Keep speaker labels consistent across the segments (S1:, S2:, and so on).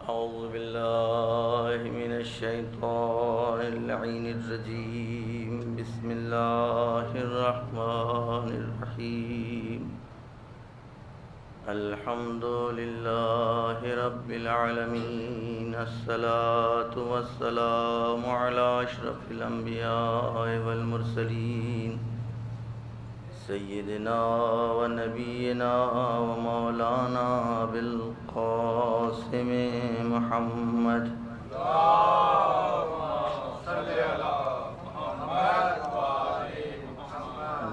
S1: أعوذ بالله من الشيطان اللعين الرجيم. بسم الله الرحمن الرحيم. الحمد لله رب العالمين. الصلاة والسلام على أشرف الأنبياء والمرسلين سيدنا ونبينا ومولانا بالقاسم محمد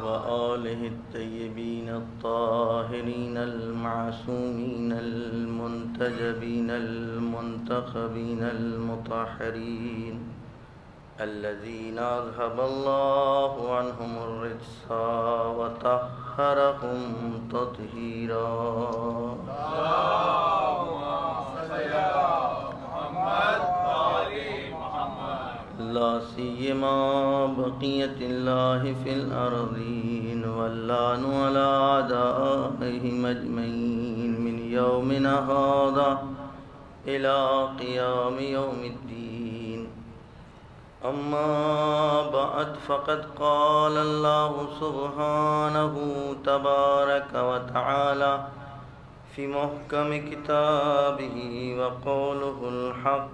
S1: وآله الطيبين الطاهرين المعصومين المنتجبين المنتخبين المطهرين الذين أذهب الله عنهم الرجس وطهرهم تطهيرا. لا سيما بقية الله في الأرضين واللعن على أعدائهم أجمعين من يومنا هذا إلى قيام يوم الدين. أما بعد فقد قال الله سبحانه تبارك وتعالى في محكم كتابه وقوله الحق.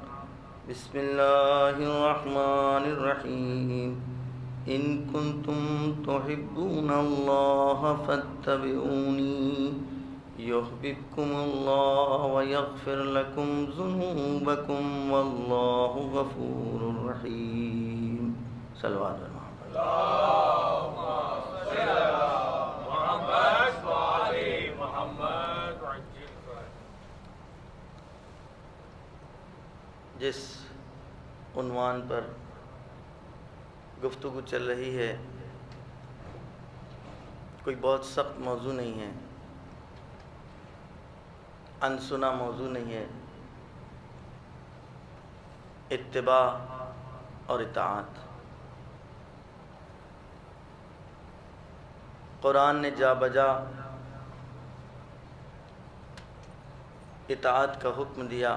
S1: بسم الله الرحمن الرحيم. إن كنتم تحبون الله فاتبعوني يحببكم الله ويغفر لكم ذنوبكم والله غفور رحيم. صلوات محمد.
S2: اللهم صل على محمد وعلى محمد.
S1: جس عنوان پر گفتگو چل رہی ہے کوئی بہت سخت موضوع نہیں ہے، انسنا موضوع نہیں ہے. اتباع اور اطاعت. قرآن نے جا بجا اطاعت کا حکم دیا،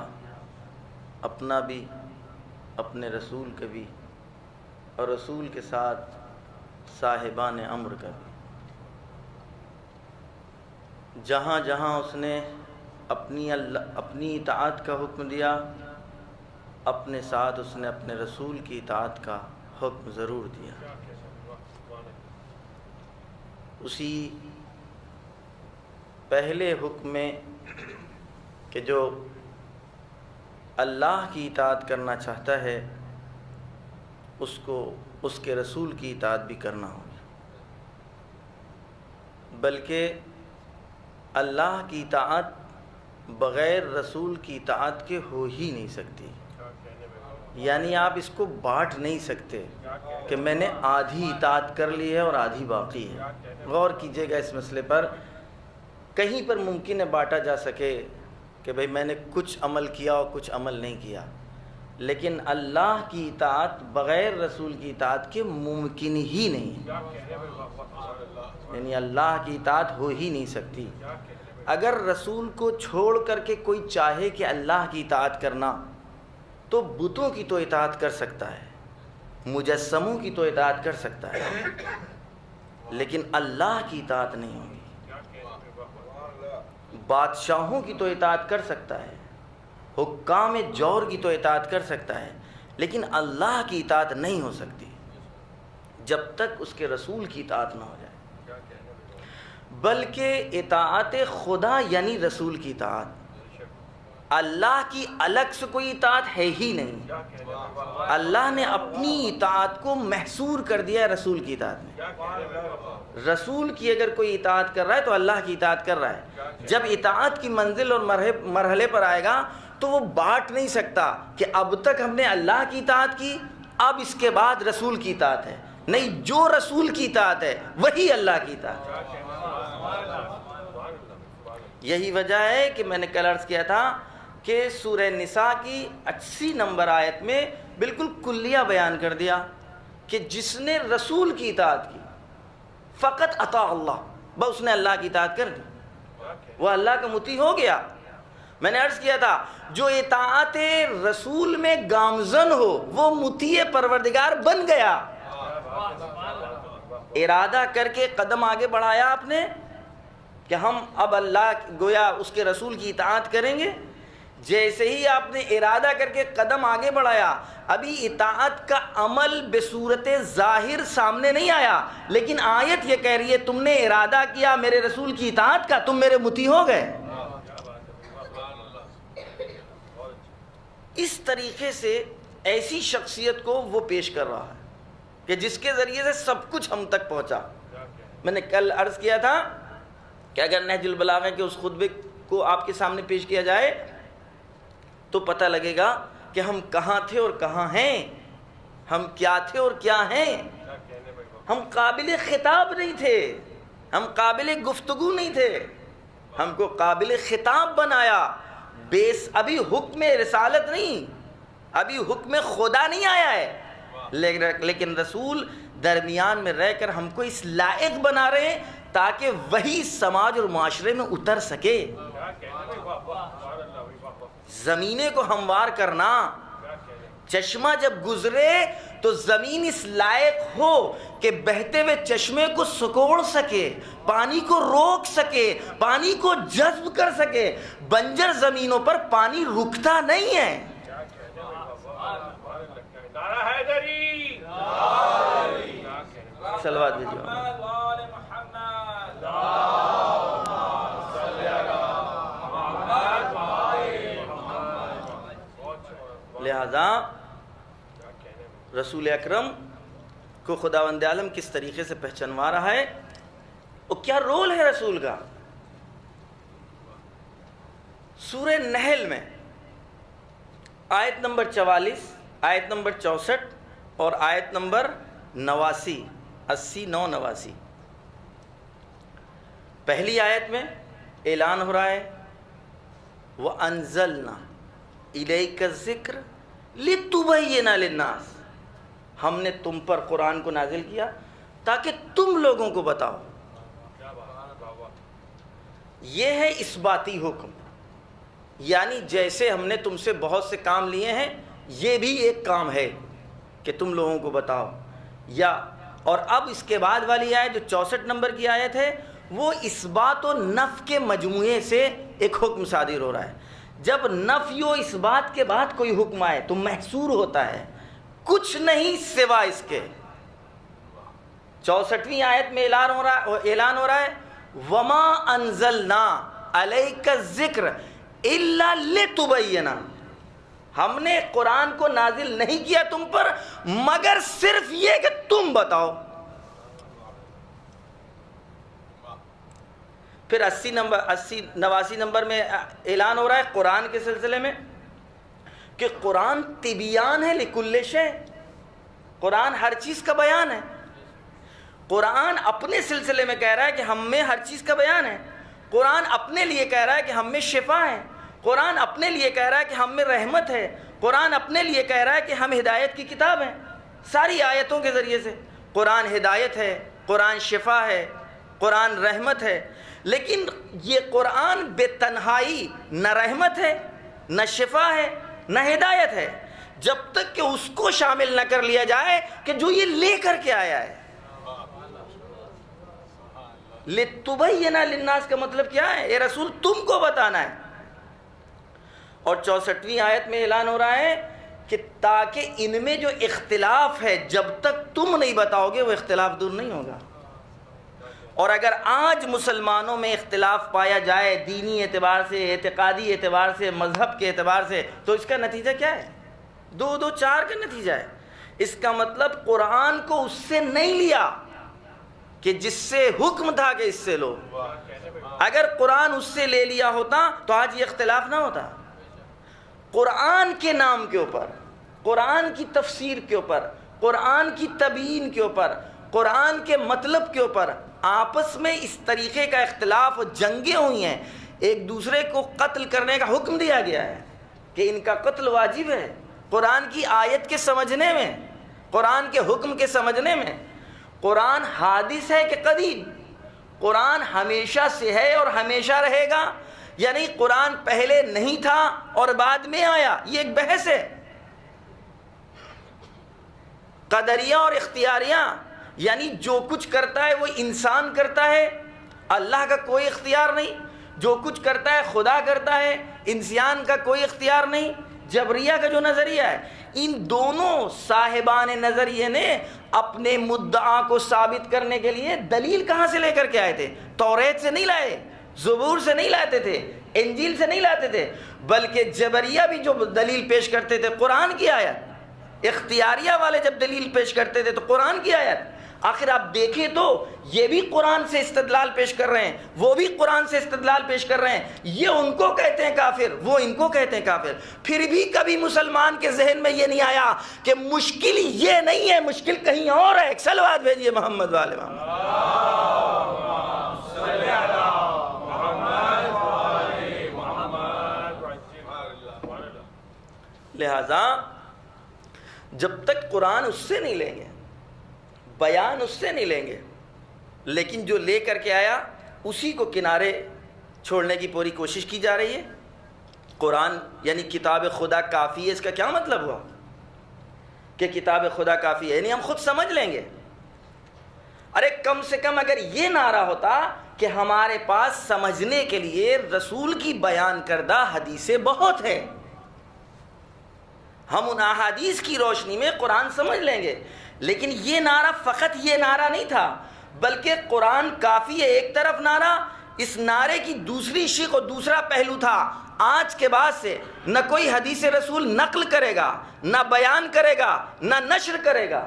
S1: اپنا بھی اپنے رسول کا بھی اور رسول کے ساتھ صاحبان امر کا بھی. جہاں جہاں اس نے اپنی اطاعت کا حکم دیا، اپنے ساتھ اس نے اپنے رسول کی اطاعت کا حکم ضرور دیا. اسی پہلے حکم میں کہ جو اللہ کی اطاعت کرنا چاہتا ہے اس کو اس کے رسول کی اطاعت بھی کرنا ہوگی، بلکہ اللہ کی اطاعت بغیر رسول کی اطاعت کے ہو ہی نہیں سکتی. یعنی آپ اس کو بانٹ نہیں سکتے کہ میں نے آدھی اطاعت کر لی ہے اور آدھی باقی ہے. غور کیجئے گا اس مسئلے پر. کہیں پر ممکن ہے بانٹا جا سکے کہ بھئی میں نے کچھ عمل کیا اور کچھ عمل نہیں کیا، لیکن اللہ کی اطاعت بغیر رسول کی اطاعت کے ممکن ہی نہیں ہے. یعنی اللہ کی اطاعت ہو ہی نہیں سکتی. اگر رسول کو چھوڑ کر کے کوئی چاہے کہ اللہ کی اطاعت کرنا تو بتوں کی تو اطاعت کر سکتا ہے، مجسموں کی تو اطاعت کر سکتا ہے، لیکن اللہ کی اطاعت نہیں ہوگی. بادشاہوں کی تو اطاعت کر سکتا ہے، حکام جور کی تو اطاعت کر سکتا ہے، لیکن اللہ کی اطاعت نہیں ہو سکتی جب تک اس کے رسول کی اطاعت نہ ہو جائے. بلکہ اطاعت خدا یعنی رسول کی اطاعت. اللہ کی الگ سے کوئی اطاعت ہے ہی نہیں. اللہ نے اپنی اطاعت کو محصور کر دیا ہے رسول کی اطاعت میں. رسول کی اگر کوئی اطاعت کر رہا ہے تو اللہ کی اطاعت کر رہا ہے. جب اطاعت کی منزل اور مرحلے پر آئے گا تو وہ بانٹ نہیں سکتا کہ اب تک ہم نے اللہ کی اطاعت کی، اب اس کے بعد رسول کی اطاعت ہے. نہیں، جو رسول کی اطاعت ہے وہی اللہ کی اطاعت ہے. یہی وجہ ہے کہ میں نے کل عرض کیا تھا کہ سورہ نساء کی 80 نمبر آیت میں بالکل کلیہ بیان کر دیا کہ جس نے رسول کی اطاعت کی فقط اطاع اللہ، بس اس نے اللہ کی اطاعت کر دی، وہ اللہ کا مطیع ہو گیا. میں نے عرض کیا تھا جو اطاعت رسول میں گامزن ہو وہ مطیع پروردگار بن گیا. ارادہ کر کے قدم آگے بڑھایا آپ نے کہ ہم اب اللہ گویا اس کے رسول کی اطاعت کریں گے. جیسے ہی آپ نے ارادہ کر کے قدم آگے بڑھایا، ابھی اطاعت کا عمل بصورت ظاہر سامنے نہیں آیا، لیکن آیت یہ کہہ رہی ہے تم نے ارادہ کیا میرے رسول کی اطاعت کا، تم میرے مطیع ہو گئے. اس طریقے سے ایسی شخصیت کو وہ پیش کر رہا ہے کہ جس کے ذریعے سے سب کچھ ہم تک پہنچا. میں نے کل عرض کیا تھا کہ اگر نہج البلاغہ کے اس خطبے کو آپ کے سامنے پیش کیا جائے تو پتہ لگے گا کہ ہم کہاں تھے اور کہاں ہیں، ہم کیا تھے اور کیا ہیں. ہم قابل خطاب نہیں تھے، ہم قابل گفتگو نہیں تھے، ہم کو قابل خطاب بنایا. بیس ابھی حکم رسالت نہیں، ابھی حکم خدا نہیں آیا ہے، لیکن رسول درمیان میں رہ کر ہم کو اس لائق بنا رہے ہیں تاکہ وہی سماج اور معاشرے میں اتر سکے. زمینیں کو ہموار کرنا، چشمہ جب گزرے تو زمین اس لائق ہو کہ بہتے ہوئے چشمے کو سکوڑ سکے، پانی کو روک سکے، پانی کو جذب کر سکے. بنجر زمینوں پر پانی رکتا نہیں ہے. صلوات بھیجو. لہذا رسول اکرم کو خداوند عالم کس طریقے سے پہچانوا رہا ہے اور کیا رول ہے رسول کا. سورہ نحل میں آیت نمبر 44، آیت نمبر 64 اور آیت نمبر 89، 80، 89۔ پہلی آیت میں اعلان ہو رہا ہے وَأَنزَلْنَا إِلَيْكَ الذِّكْرَ لِتُبَيِّنَ لِلنَّاسِ، ہم نے تم پر قرآن کو نازل کیا تاکہ تم لوگوں کو بتاؤ. یہ ہے اثباتی حکم، یعنی جیسے ہم نے تم سے بہت سے کام لیے ہیں یہ بھی ایک کام ہے کہ تم لوگوں کو بتاؤ. اور اب اس کے بعد والی آیت جو 64 نمبر کی آیت ہے وہ اثبات و نفی کے مجموعے سے ایک حکم صادر ہو رہا ہے. جب نفی و اثبات کے بعد کوئی حکم آئے تو محصور ہوتا ہے کچھ نہیں سوا اس کے. 64ویں آیت میں اعلان ہو رہا ہے وَمَا أَنزَلْنَا عَلَيْكَ الذِّكْرَ إِلَّا لِتُبَيِّنَ، ہم نے قرآن کو نازل نہیں کیا تم پر مگر صرف یہ کہ تم بتاؤ. پھر 89 نمبر میں اعلان ہو رہا ہے قرآن کے سلسلے میں کہ قرآن تبیان ہے لکل شے، قرآن ہر چیز کا بیان ہے. قرآن اپنے سلسلے میں کہہ رہا ہے کہ ہم میں ہر چیز کا بیان ہے. قرآن اپنے لیے کہہ رہا ہے کہ ہم میں شفا ہے. قرآن اپنے لیے کہہ رہا ہے کہ ہم میں رحمت ہے. قرآن اپنے لیے کہہ رہا ہے کہ ہم ہدایت کی کتاب ہیں. ساری آیتوں کے ذریعے سے قرآن ہدایت ہے، قرآن شفا ہے، قرآن رحمت ہے. لیکن یہ قرآن بے تنہائی نہ رحمت ہے، نہ شفا ہے، نہ ہدایت ہے جب تک کہ اس کو شامل نہ کر لیا جائے کہ جو یہ لے کر کے آیا ہے. لِتُبَيِّنَ لِلنَّاسِ کا مطلب کیا ہے؟ اے رسول تم کو بتانا ہے. اور 64ویں آیت میں اعلان ہو رہا ہے کہ تاکہ ان میں جو اختلاف ہے جب تک تم نہیں بتاؤ گے وہ اختلاف دور نہیں ہوگا. اور اگر آج مسلمانوں میں اختلاف پایا جائے دینی اعتبار سے، اعتقادی اعتبار سے، مذہب کے اعتبار سے، تو اس کا نتیجہ کیا ہے؟ 2-2-4 کا نتیجہ ہے. اس کا مطلب قرآن کو اس سے نہیں لیا کہ جس سے حکم تھا کہ اس سے لو. اگر قرآن اس سے لے لیا ہوتا تو آج یہ اختلاف نہ ہوتا. قرآن کے نام کے اوپر، قرآن کی تفسیر کے اوپر، قرآن کی تبیین کے اوپر، قرآن کے مطلب کے اوپر آپس میں اس طریقے کا اختلاف و جنگیں ہوئی ہیں. ایک دوسرے کو قتل کرنے کا حکم دیا گیا ہے کہ ان کا قتل واجب ہے. قرآن کی آیت کے سمجھنے میں، قرآن کے حکم کے سمجھنے میں. قرآن حادث ہے کہ قدیم؟ قرآن ہمیشہ سے ہے اور ہمیشہ رہے گا یعنی قرآن پہلے نہیں تھا اور بعد میں آیا، یہ ایک بحث ہے۔ قدریہ اور اختیاریہ، یعنی جو کچھ کرتا ہے وہ انسان کرتا ہے، اللہ کا کوئی اختیار نہیں، جو کچھ کرتا ہے خدا کرتا ہے، انسان کا کوئی اختیار نہیں۔ جبریہ کا جو نظریہ ہے، ان دونوں صاحبان نظریے نے اپنے مدعا کو ثابت کرنے کے لیے دلیل کہاں سے لے کر کے آئے تھے؟ توریت سے نہیں لائے، زبور سے نہیں لاتے تھے، انجیل سے نہیں لاتے تھے، بلکہ جبریہ بھی جو دلیل پیش کرتے تھے قرآن کی آیت، اختیاریہ والے جب دلیل پیش کرتے تھے تو قرآن کی آیت۔ آخر آپ دیکھیں تو یہ بھی قرآن سے استدلال پیش کر رہے ہیں، وہ بھی قرآن سے استدلال پیش کر رہے ہیں، یہ ان کو کہتے ہیں کافر، وہ ان کو کہتے ہیں کافر۔ پھر بھی کبھی مسلمان کے ذہن میں یہ نہیں آیا کہ مشکل یہ نہیں ہے، مشکل کہیں اور ہے۔ ایک صلوات بھیجیے محمد والے لہذا جب تک قرآن اس سے نہیں لیں گے، بیان اس سے نہیں لیں گے، لیکن جو لے کر کے آیا اسی کو کنارے چھوڑنے کی پوری کوشش کی جا رہی ہے۔ قرآن یعنی کتاب خدا کافی ہے، اس کا کیا مطلب ہوا کہ کتاب خدا کافی ہے؟ یعنی ہم خود سمجھ لیں گے۔ ارے کم سے کم اگر یہ نعرہ ہوتا کہ ہمارے پاس سمجھنے کے لیے رسول کی بیان کردہ حدیثیں بہت ہیں، ہم ان احادیث کی روشنی میں قرآن سمجھ لیں گے، لیکن یہ نعرہ فقط یہ نعرہ نہیں تھا، بلکہ قرآن کافی ہے ایک طرف نعرہ، اس نعرے کی دوسری شق اور دوسرا پہلو تھا، آج کے بعد سے نہ کوئی حدیث رسول نقل کرے گا، نہ بیان کرے گا، نہ نشر کرے گا۔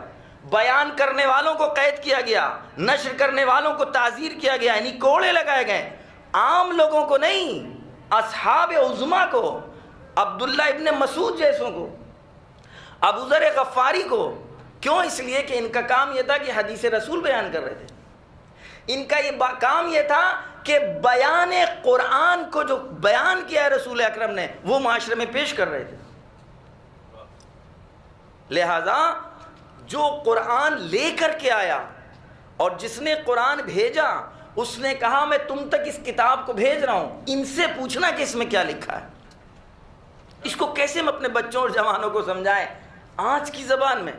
S1: بیان کرنے والوں کو قید کیا گیا، نشر کرنے والوں کو تعزیر کیا گیا، یعنی کوڑے لگائے گئے، عام لوگوں کو نہیں، اصحاب عظما کو، عبداللہ ابن مسعود جیسوں کو، ابو ذر غفاری کو۔ کیوں؟ اس لیے کہ ان کا کام یہ تھا کہ حدیث رسول بیان کر رہے تھے، ان کا یہ کام یہ تھا کہ بیان قرآن کو جو بیان کیا ہے رسول اکرم نے وہ معاشرے میں پیش کر رہے تھے۔ لہذا جو قرآن لے کر کے آیا اور جس نے قرآن بھیجا اس نے کہا میں تم تک اس کتاب کو بھیج رہا ہوں، ان سے پوچھنا کہ اس میں کیا لکھا ہے۔ اس کو کیسے ہم اپنے بچوں اور جوانوں کو سمجھائیں؟ آج کی زبان میں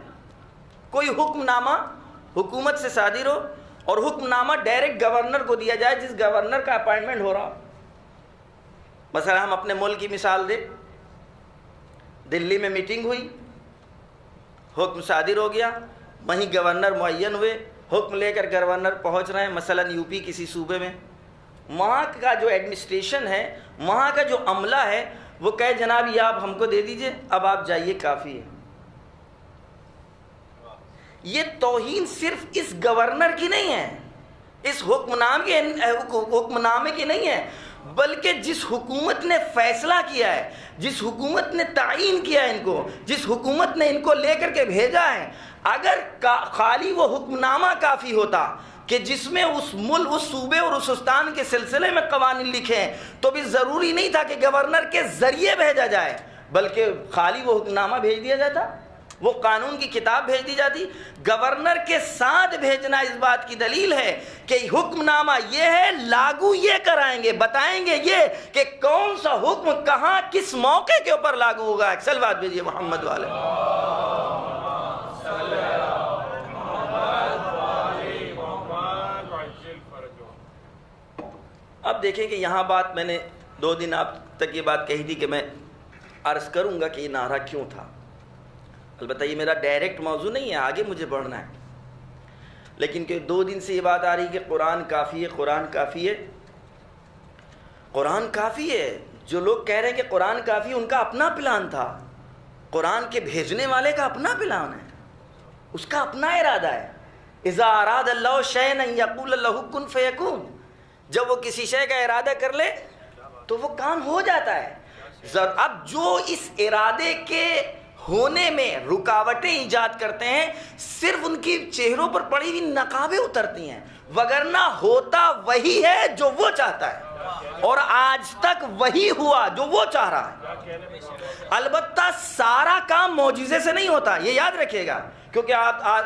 S1: کوئی حکم نامہ حکومت سے صادر ہو اور حکم نامہ ڈائریکٹ گورنر کو دیا جائے، جس گورنر کا اپائنٹمنٹ ہو رہا، مثلا ہم اپنے ملک کی مثال دیں، دلی میں میٹنگ ہوئی، حکم صادر ہو گیا، وہیں گورنر معین ہوئے، حکم لے کر گورنر پہنچ رہے ہیں مثلا یو پی کسی صوبے میں، وہاں کا جو ایڈمنسٹریشن ہے، وہاں کا جو عملہ ہے، وہ کہے جناب یہ آپ ہم کو دے دیجئے، اب آپ جائیے کافی ہے۔ یہ توہین صرف اس گورنر کی نہیں ہے، اس حکم نامے کی نہیں ہے، بلکہ جس حکومت نے فیصلہ کیا ہے، جس حکومت نے تعین کیا ہے ان کو، جس حکومت نے ان کو لے کر کے بھیجا ہے، اگر خالی وہ حکم نامہ کافی ہوتا کہ جس میں اس ملک، اس صوبے اور اس استان کے سلسلے میں قوانین لکھے ہیں، تو بھی ضروری نہیں تھا کہ گورنر کے ذریعے بھیجا جائے، بلکہ خالی وہ حکم نامہ بھیج دیا جاتا، وہ قانون کی کتاب بھیج دی جاتی۔ گورنر کے ساتھ بھیجنا اس بات کی دلیل ہے کہ حکم نامہ یہ ہے، لاگو یہ کرائیں گے، بتائیں گے یہ کہ کون سا حکم کہاں کس موقع کے اوپر لاگو ہوگا۔ ایک سلوات بھیجیے محمد والے۔ اب دیکھیں کہ یہاں بات میں نے 2 دن آپ تک یہ بات کہی تھی کہ میں عرض کروں گا کہ یہ نعرہ کیوں تھا۔ البتہ یہ میرا ڈائریکٹ موضوع نہیں ہے، آگے مجھے بڑھنا ہے، لیکن کہ 2 دن سے یہ بات آ رہی کہ قرآن کافی ہے، قرآن کافی ہے، قرآن کافی ہے۔ جو لوگ کہہ رہے ہیں کہ قرآن کافی ہے، ان کا اپنا پلان تھا، قرآن کے بھیجنے والے کا اپنا پلان ہے، اس کا اپنا ارادہ ہے۔ اذا اراد اللہ شیئا ان یقول له کن فیکون، جب وہ کسی شے کا ارادہ کر لے تو وہ کام ہو جاتا ہے۔ اب جو اس ارادے کے ہونے میں رکاوٹیں ایجاد کرتے ہیں، صرف ان کی چہروں پر پڑی ہوئی نقابیں اترتی ہیں، وگرنہ ہوتا وہی ہے جو وہ چاہتا ہے، اور آج تک وہی ہوا جو وہ چاہ رہا ہے۔ البتہ سارا کام معجزے سے نہیں ہوتا، یہ یاد رکھیے گا، کیونکہ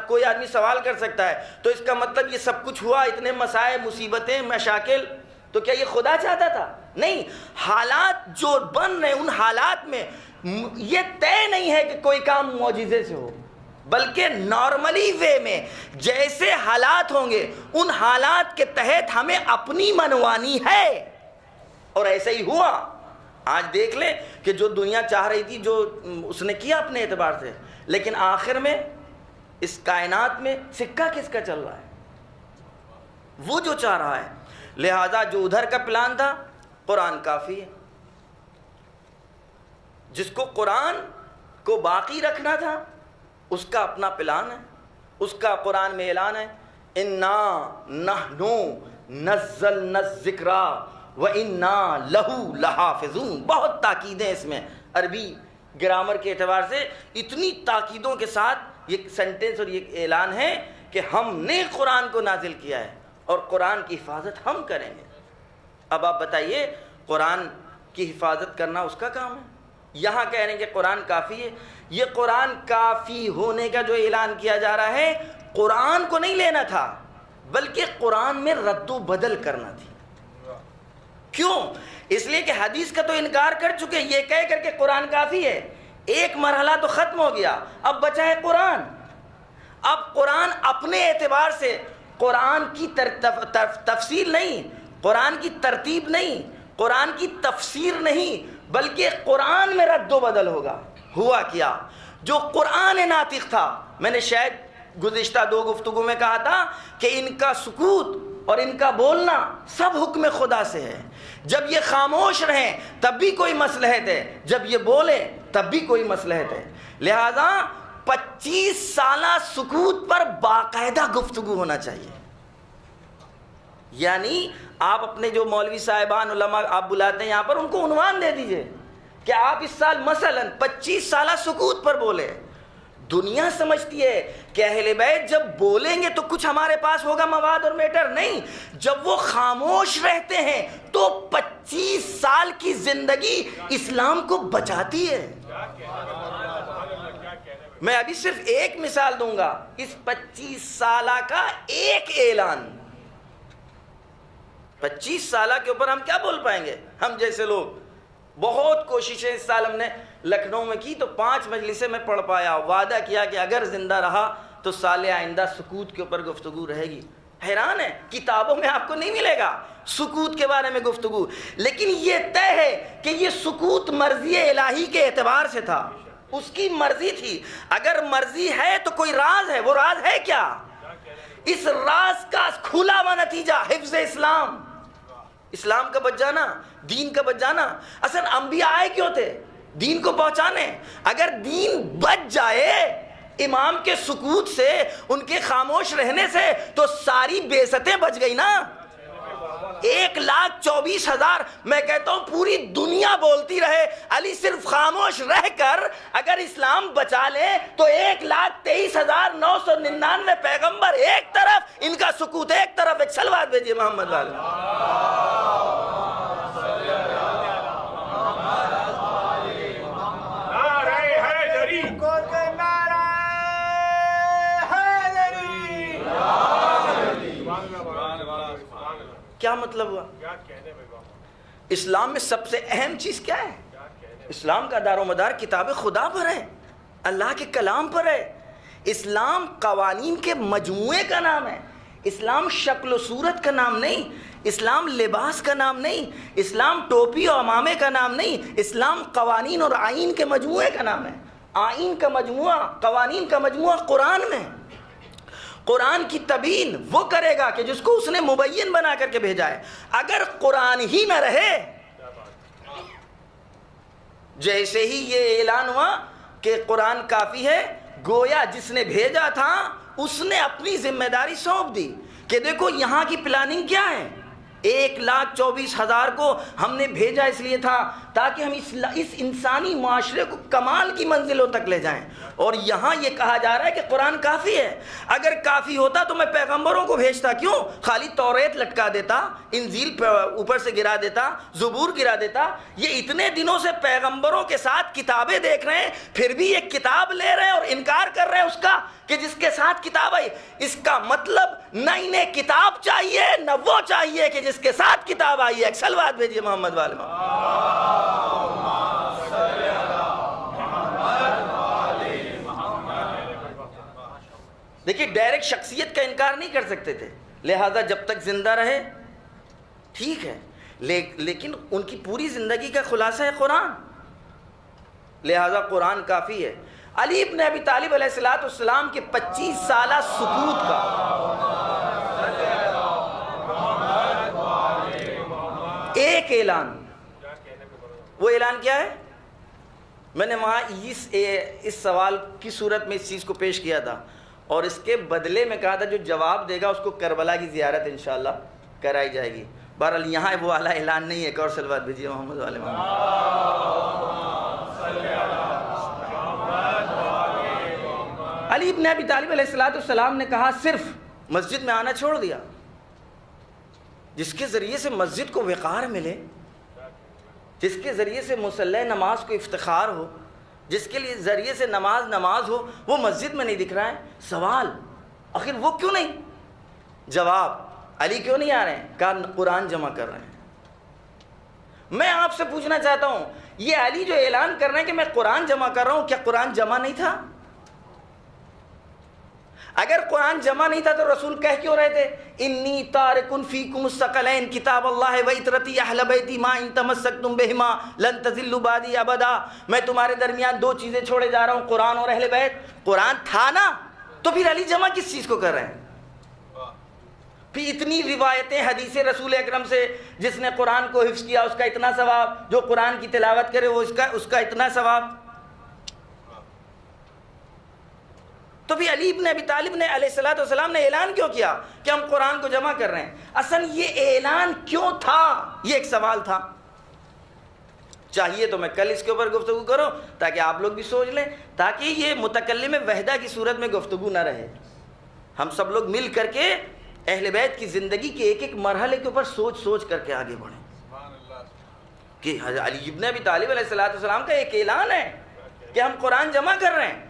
S1: کوئی آدمی سوال کر سکتا ہے تو اس کا مطلب یہ سب کچھ ہوا، اتنے مسائل، مصیبتیں، مشاکل، تو کیا یہ خدا چاہتا تھا؟ نہیں، حالات جو بن رہے ان حالات میں یہ طے نہیں ہے کہ کوئی کام معجزے سے ہو، بلکہ نارملی وے میں جیسے حالات ہوں گے ان حالات کے تحت ہمیں اپنی منوانی ہے، اور ایسا ہی ہوا۔ آج دیکھ لیں کہ جو دنیا چاہ رہی تھی جو اس نے کیا اپنے اعتبار سے، لیکن آخر میں اس کائنات میں سکہ کس کا چل رہا ہے؟ وہ جو چاہ رہا ہے۔ لہذا جو ادھر کا پلان تھا قرآن کافی ہے، جس کو قرآن کو باقی رکھنا تھا اس کا اپنا پلان ہے، اس کا قرآن میں اعلان ہے، انا نحن نزلنا الذکر وانا لہ لحافظون۔ بہت تاکیدیں اس میں، عربی گرامر کے اعتبار سے اتنی تاکیدوں کے ساتھ یہ سینٹنس اور یہ اعلان ہے کہ ہم نے قرآن کو نازل کیا ہے اور قرآن کی حفاظت ہم کریں گے۔ اب آپ بتائیے، قرآن کی حفاظت کرنا اس کا کام ہے، یہاں کہہ رہے ہیں کہ قرآن کافی ہے۔ یہ قرآن کافی ہونے کا جو اعلان کیا جا رہا ہے، قرآن کو نہیں لینا تھا بلکہ قرآن میں رد و بدل کرنا تھی۔ کیوں؟ اس لیے کہ حدیث کا تو انکار کر چکے، یہ کہہ کر کے قرآن کافی ہے، ایک مرحلہ تو ختم ہو گیا، اب بچا ہے قرآن۔ اب قرآن اپنے اعتبار سے، قرآن کی تفصیل نہیں، قرآن کی ترتیب نہیں، قرآن کی تفسیر نہیں، بلکہ قرآن میں رد و بدل ہوگا۔ ہوا کیا؟ جو قرآن ناطق تھا، میں نے شاید گزشتہ 2 گفتگو میں کہا تھا کہ ان کا سکوت اور ان کا بولنا سب حکم خدا سے ہے۔ جب یہ خاموش رہیں تب بھی کوئی مصلحت ہے، جب یہ بولے تب بھی کوئی مصلحت ہے۔ لہذا 25 سالہ سکوت پر باقاعدہ گفتگو ہونا چاہیے۔ یعنی آپ اپنے جو مولوی صاحبان علماء آپ بلاتے ہیں یہاں پر، ان کو عنوان دے دیجئے کہ آپ اس سال مثلا 25 سالہ سکوت پر بولے۔ دنیا سمجھتی ہے کہ اہل بیت جب بولیں گے تو کچھ ہمارے پاس ہوگا مواد اور میٹر، نہیں، جب وہ خاموش رہتے ہیں تو 25 سال کی زندگی اسلام کو بچاتی ہے۔ میں ابھی صرف ایک مثال دوں گا، اس 25 سالہ کا ایک اعلان، 25 سالہ کے اوپر ہم کیا بول پائیں گے؟ ہم جیسے لوگ بہت کوششیں اس سال ہم نے لکھنؤ میں کی تو 5 مجلسیں میں پڑھ پایا، وعدہ کیا کہ اگر زندہ رہا تو سال آئندہ سکوت کے اوپر گفتگو رہے گی۔ حیران ہے، کتابوں میں آپ کو نہیں ملے گا سکوت کے بارے میں گفتگو، لیکن یہ طے ہے کہ یہ سکوت مرضی الہی کے اعتبار سے تھا، اس کی مرضی تھی۔ اگر مرضی ہے تو کوئی راز ہے، وہ راز ہے کیا؟ اس راز کا کھلا ہوا نتیجہ حفظ اسلام، اسلام کا بچ جانا، دین کا بچ جانا۔ اصل انبیاء آئے کیوں تھے؟ دین کو پہنچانے۔ اگر دین بچ جائے امام کے سکوت سے، ان کے خاموش رہنے سے، تو ساری بیعتیں بچ گئی نا۔ 1,24,000، میں کہتا ہوں پوری دنیا بولتی رہے، علی صرف خاموش رہ کر اگر اسلام بچا لے تو 1,23,999 پیغمبر ایک طرف، ان کا سکوت ایک طرف۔ ایک صلوات بھیجیے محمد والے۔ کیا مطلب ہوا؟ اسلام میں سب سے اہم چیز کیا ہے؟ اسلام کا دار و مدار کتاب خدا پر ہے، اللہ کے کلام پر ہے۔ اسلام قوانین کے مجموعے کا نام ہے، اسلام شکل و صورت کا نام نہیں، اسلام لباس کا نام نہیں، اسلام ٹوپی اور عمامے کا نام نہیں، اسلام قوانین اور آئین کے مجموعے کا نام ہے۔ آئین کا مجموعہ، قوانین کا مجموعہ قرآن میں۔ قرآن کی تبیین وہ کرے گا کہ جس کو اس نے مبین بنا کر کے بھیجا ہے۔ اگر قرآن ہی نہ رہے، جیسے ہی یہ اعلان ہوا کہ قرآن کافی ہے، گویا جس نے بھیجا تھا اس نے اپنی ذمہ داری سونپ دی کہ دیکھو یہاں کی پلاننگ کیا ہے۔ 1,24,000 کو ہم نے بھیجا اس لیے تھا تاکہ ہم اس انسانی معاشرے کو کمال کی منزلوں تک لے جائیں، اور یہاں یہ کہا جا رہا ہے کہ قرآن کافی ہے۔ اگر کافی ہوتا تو میں پیغمبروں کو بھیجتا، کیوں؟ خالی توریت لٹکا دیتا، انجیل اوپر سے گرا دیتا، زبور گرا دیتا۔ یہ اتنے دنوں سے پیغمبروں کے ساتھ کتابیں دیکھ رہے ہیں، پھر بھی یہ کتاب لے رہے ہیں اور انکار کر رہے ہیں اس کا کہ جس کے ساتھ کتاب آئی۔ اس کا مطلب نہ انہیں کتاب چاہیے نہ وہ چاہیے کہ جس کے ساتھ کتاب آئی ہے. ایک صلوات بھیجیے محمد والے دیکھیے ڈائریکٹ شخصیت کا انکار نہیں کر سکتے تھے, لہذا جب تک زندہ رہے ٹھیک ہے, لیکن ان کی پوری زندگی کا خلاصہ ہے قرآن, لہذا قرآن کافی ہے. علی ابن ابی طالب علیہ السلام کے 25 سالہ سکوت کا ایک اعلان, وہ اعلان کیا ہے؟ میں نے وہاں اس سوال کی صورت میں اس چیز کو پیش کیا تھا, اور اس کے بدلے میں کہا تھا جو جواب دے گا اس کو کربلا کی زیارت انشاءاللہ کرائی جائے گی. بہرحال یہاں وہ والا اعلان نہیں ہے. ایک اور صلوات بھیجیے محمد والے محمد. علی ابن ابی طالب علیہ السلام نے کہا صرف مسجد میں آنا چھوڑ دیا, جس کے ذریعے سے مسجد کو وقار ملے, جس کے ذریعے سے مصلی نماز کو افتخار ہو, جس کے لیے ذریعے سے نماز ہو, وہ مسجد میں نہیں دکھ رہا ہے. سوال آخر وہ کیوں نہیں؟ جواب علی کیوں نہیں آ رہے ہیں؟ کہا قرآن جمع کر رہے ہیں. میں آپ سے پوچھنا چاہتا ہوں, یہ علی جو اعلان کر رہے ہیں کہ میں قرآن جمع کر رہا ہوں, کیا قرآن جمع نہیں تھا؟ اگر قرآن جمع نہیں تھا تو رسول کہہ کیوں رہے تھے انی تارکن فیکم الثقلین کتاب اللہ و اطرتی اہل بیتی ما ان تمسکتم بہما لن تضلوا بعدی ابدا. میں تمہارے درمیان دو چیزیں چھوڑے جا رہا ہوں, قرآن اور اہل بیت. قرآن تھا نا, تو پھر علی جمع کس چیز کو کر رہے ہیں؟ پھر اتنی روایتیں حدیث رسول اکرم سے, جس نے قرآن کو حفظ کیا اس کا اتنا ثواب, جو قرآن کی تلاوت کرے وہ اس کا اتنا ثواب. تو بھی علی ابن ابی طالب نے علیہ السلام نے اعلان کیوں کیا کہ ہم قرآن کو جمع کر رہے ہیں؟ اصل یہ اعلان کیوں تھا, یہ ایک سوال تھا. چاہیے تو میں کل اس کے اوپر گفتگو کروں تاکہ آپ لوگ بھی سوچ لیں, تاکہ یہ متکلم وحدہ کی صورت میں گفتگو نہ رہے. ہم سب لوگ مل کر کے اہل بیت کی زندگی کے ایک ایک مرحلے کے اوپر سوچ کر کے آگے بڑھیں کہ علی ابن ابی طالب علیہ السلام کا ایک اعلان ہے کہ ہم قرآن جمع کر رہے ہیں.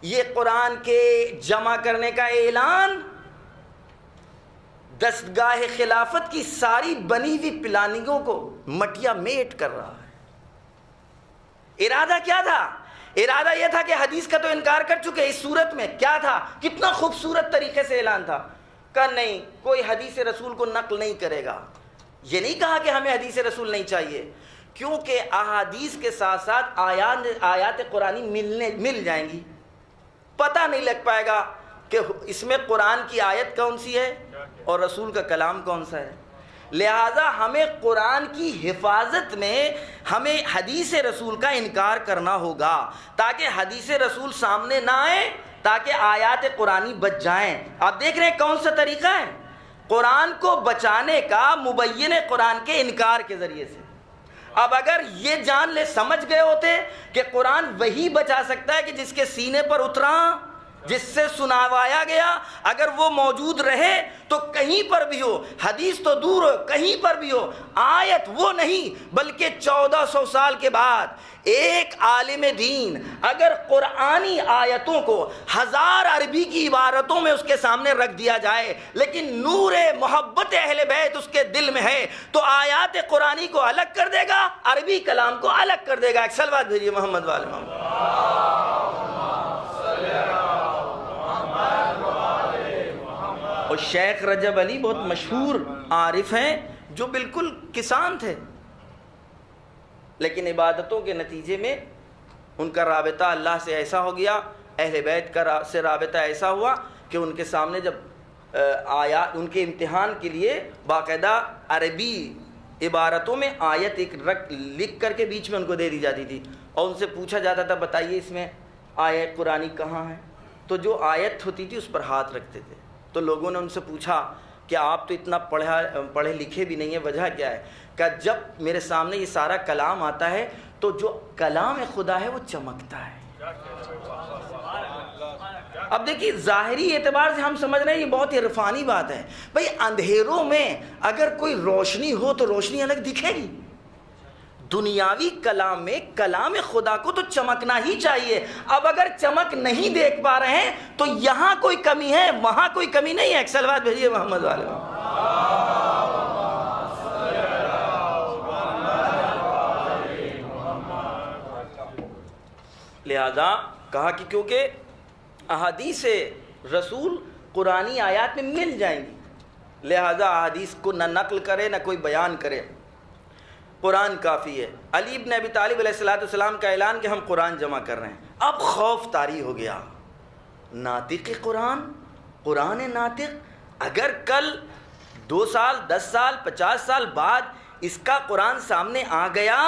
S1: یہ قرآن کے جمع کرنے کا اعلان دستگاہ خلافت کی ساری بنی ہوئی پلاننگوں کو مٹیا میٹ کر رہا ہے. ارادہ کیا تھا؟ ارادہ یہ تھا کہ حدیث کا تو انکار کر چکے, اس صورت میں کیا تھا؟ کتنا خوبصورت طریقے سے اعلان تھا. کہا نہیں, کوئی حدیث رسول کو نقل نہیں کرے گا. یہ نہیں کہا کہ ہمیں حدیث رسول نہیں چاہیے, کیونکہ احادیث کے ساتھ ساتھ آیات قرآنی مل جائیں گی, پتہ نہیں لگ پائے گا کہ اس میں قرآن کی آیت کون سی ہے اور رسول کا کلام کون سا ہے. لہٰذا ہمیں قرآن کی حفاظت میں ہمیں حدیث رسول کا انکار کرنا ہوگا, تاکہ حدیث رسول سامنے نہ آئے, تاکہ آیات قرآنی بچ جائیں. آپ دیکھ رہے ہیں کون سا طریقہ ہے قرآن کو بچانے کا؟ مبین قرآن کے انکار کے ذریعے سے. اب اگر یہ جان لے سمجھ گئے ہوتے کہ قرآن وہی بچا سکتا ہے کہ جس کے سینے پر اترا, جس سے سناوایا گیا, اگر وہ موجود رہے تو کہیں پر بھی ہو, حدیث تو دور ہو, کہیں پر بھی ہو, آیت وہ نہیں بلکہ 1400 سال کے بعد ایک عالم دین اگر قرآنی آیتوں کو 1000 عربی کی عبارتوں میں اس کے سامنے رکھ دیا جائے, لیکن نور محبت اہل بیت اس کے دل میں ہے, تو آیات قرآنی کو الگ کر دے گا, عربی کلام کو الگ کر دے گا. ایک صلوات بھیجیے محمد والے محمد. اور شیخ رجب علی بہت مشہور عارف ہیں جو بالکل کسان تھے, لیکن عبادتوں کے نتیجے میں ان کا رابطہ اللہ سے ایسا ہو گیا, اہل بیت کا سے رابطہ ایسا ہوا کہ ان کے سامنے جب آیا ان کے امتحان کے لیے باقاعدہ عربی عبارتوں میں آیت ایک لکھ کر کے بیچ میں ان کو دے دی جاتی تھی, اور ان سے پوچھا جاتا تھا بتائیے اس میں آیت قرآنی کہاں ہے؟ تو جو آیت ہوتی تھی اس پر ہاتھ رکھتے تھے. تو لوگوں نے ان سے پوچھا کہ آپ تو اتنا پڑھے لکھے بھی نہیں ہیں, وجہ کیا ہے؟ کہ جب میرے سامنے یہ سارا کلام آتا ہے تو جو کلام خدا ہے وہ چمکتا ہے. اب دیکھیے ظاہری اعتبار سے ہم سمجھ رہے ہیں یہ بہت عرفانی بات ہے. بھئی اندھیروں میں اگر کوئی روشنی ہو تو روشنی الگ دکھے گی. دنیاوی کلام میں کلام خدا کو تو چمکنا ہی چاہیے. اب اگر چمک نہیں دیکھ پا رہے ہیں تو یہاں کوئی کمی ہے, وہاں کوئی کمی نہیں ہے. ایک صلوات بھیجیے محمد والے. لہذا کہا کہ کیونکہ احادیث رسول قرآنی آیات میں مل جائیں گی، لہذا احادیث کو نہ نقل کرے نہ کوئی بیان کرے، قرآن کافی ہے۔ علی بن ابی طالب علیہ السلام کا اعلان کہ ہم قرآن جمع کر رہے ہیں، اب خوف طاری ہو گیا، ناطق قرآن، قرآن ناطق، اگر کل 2 سال 10 سال 50 سال بعد اس کا قرآن سامنے آ گیا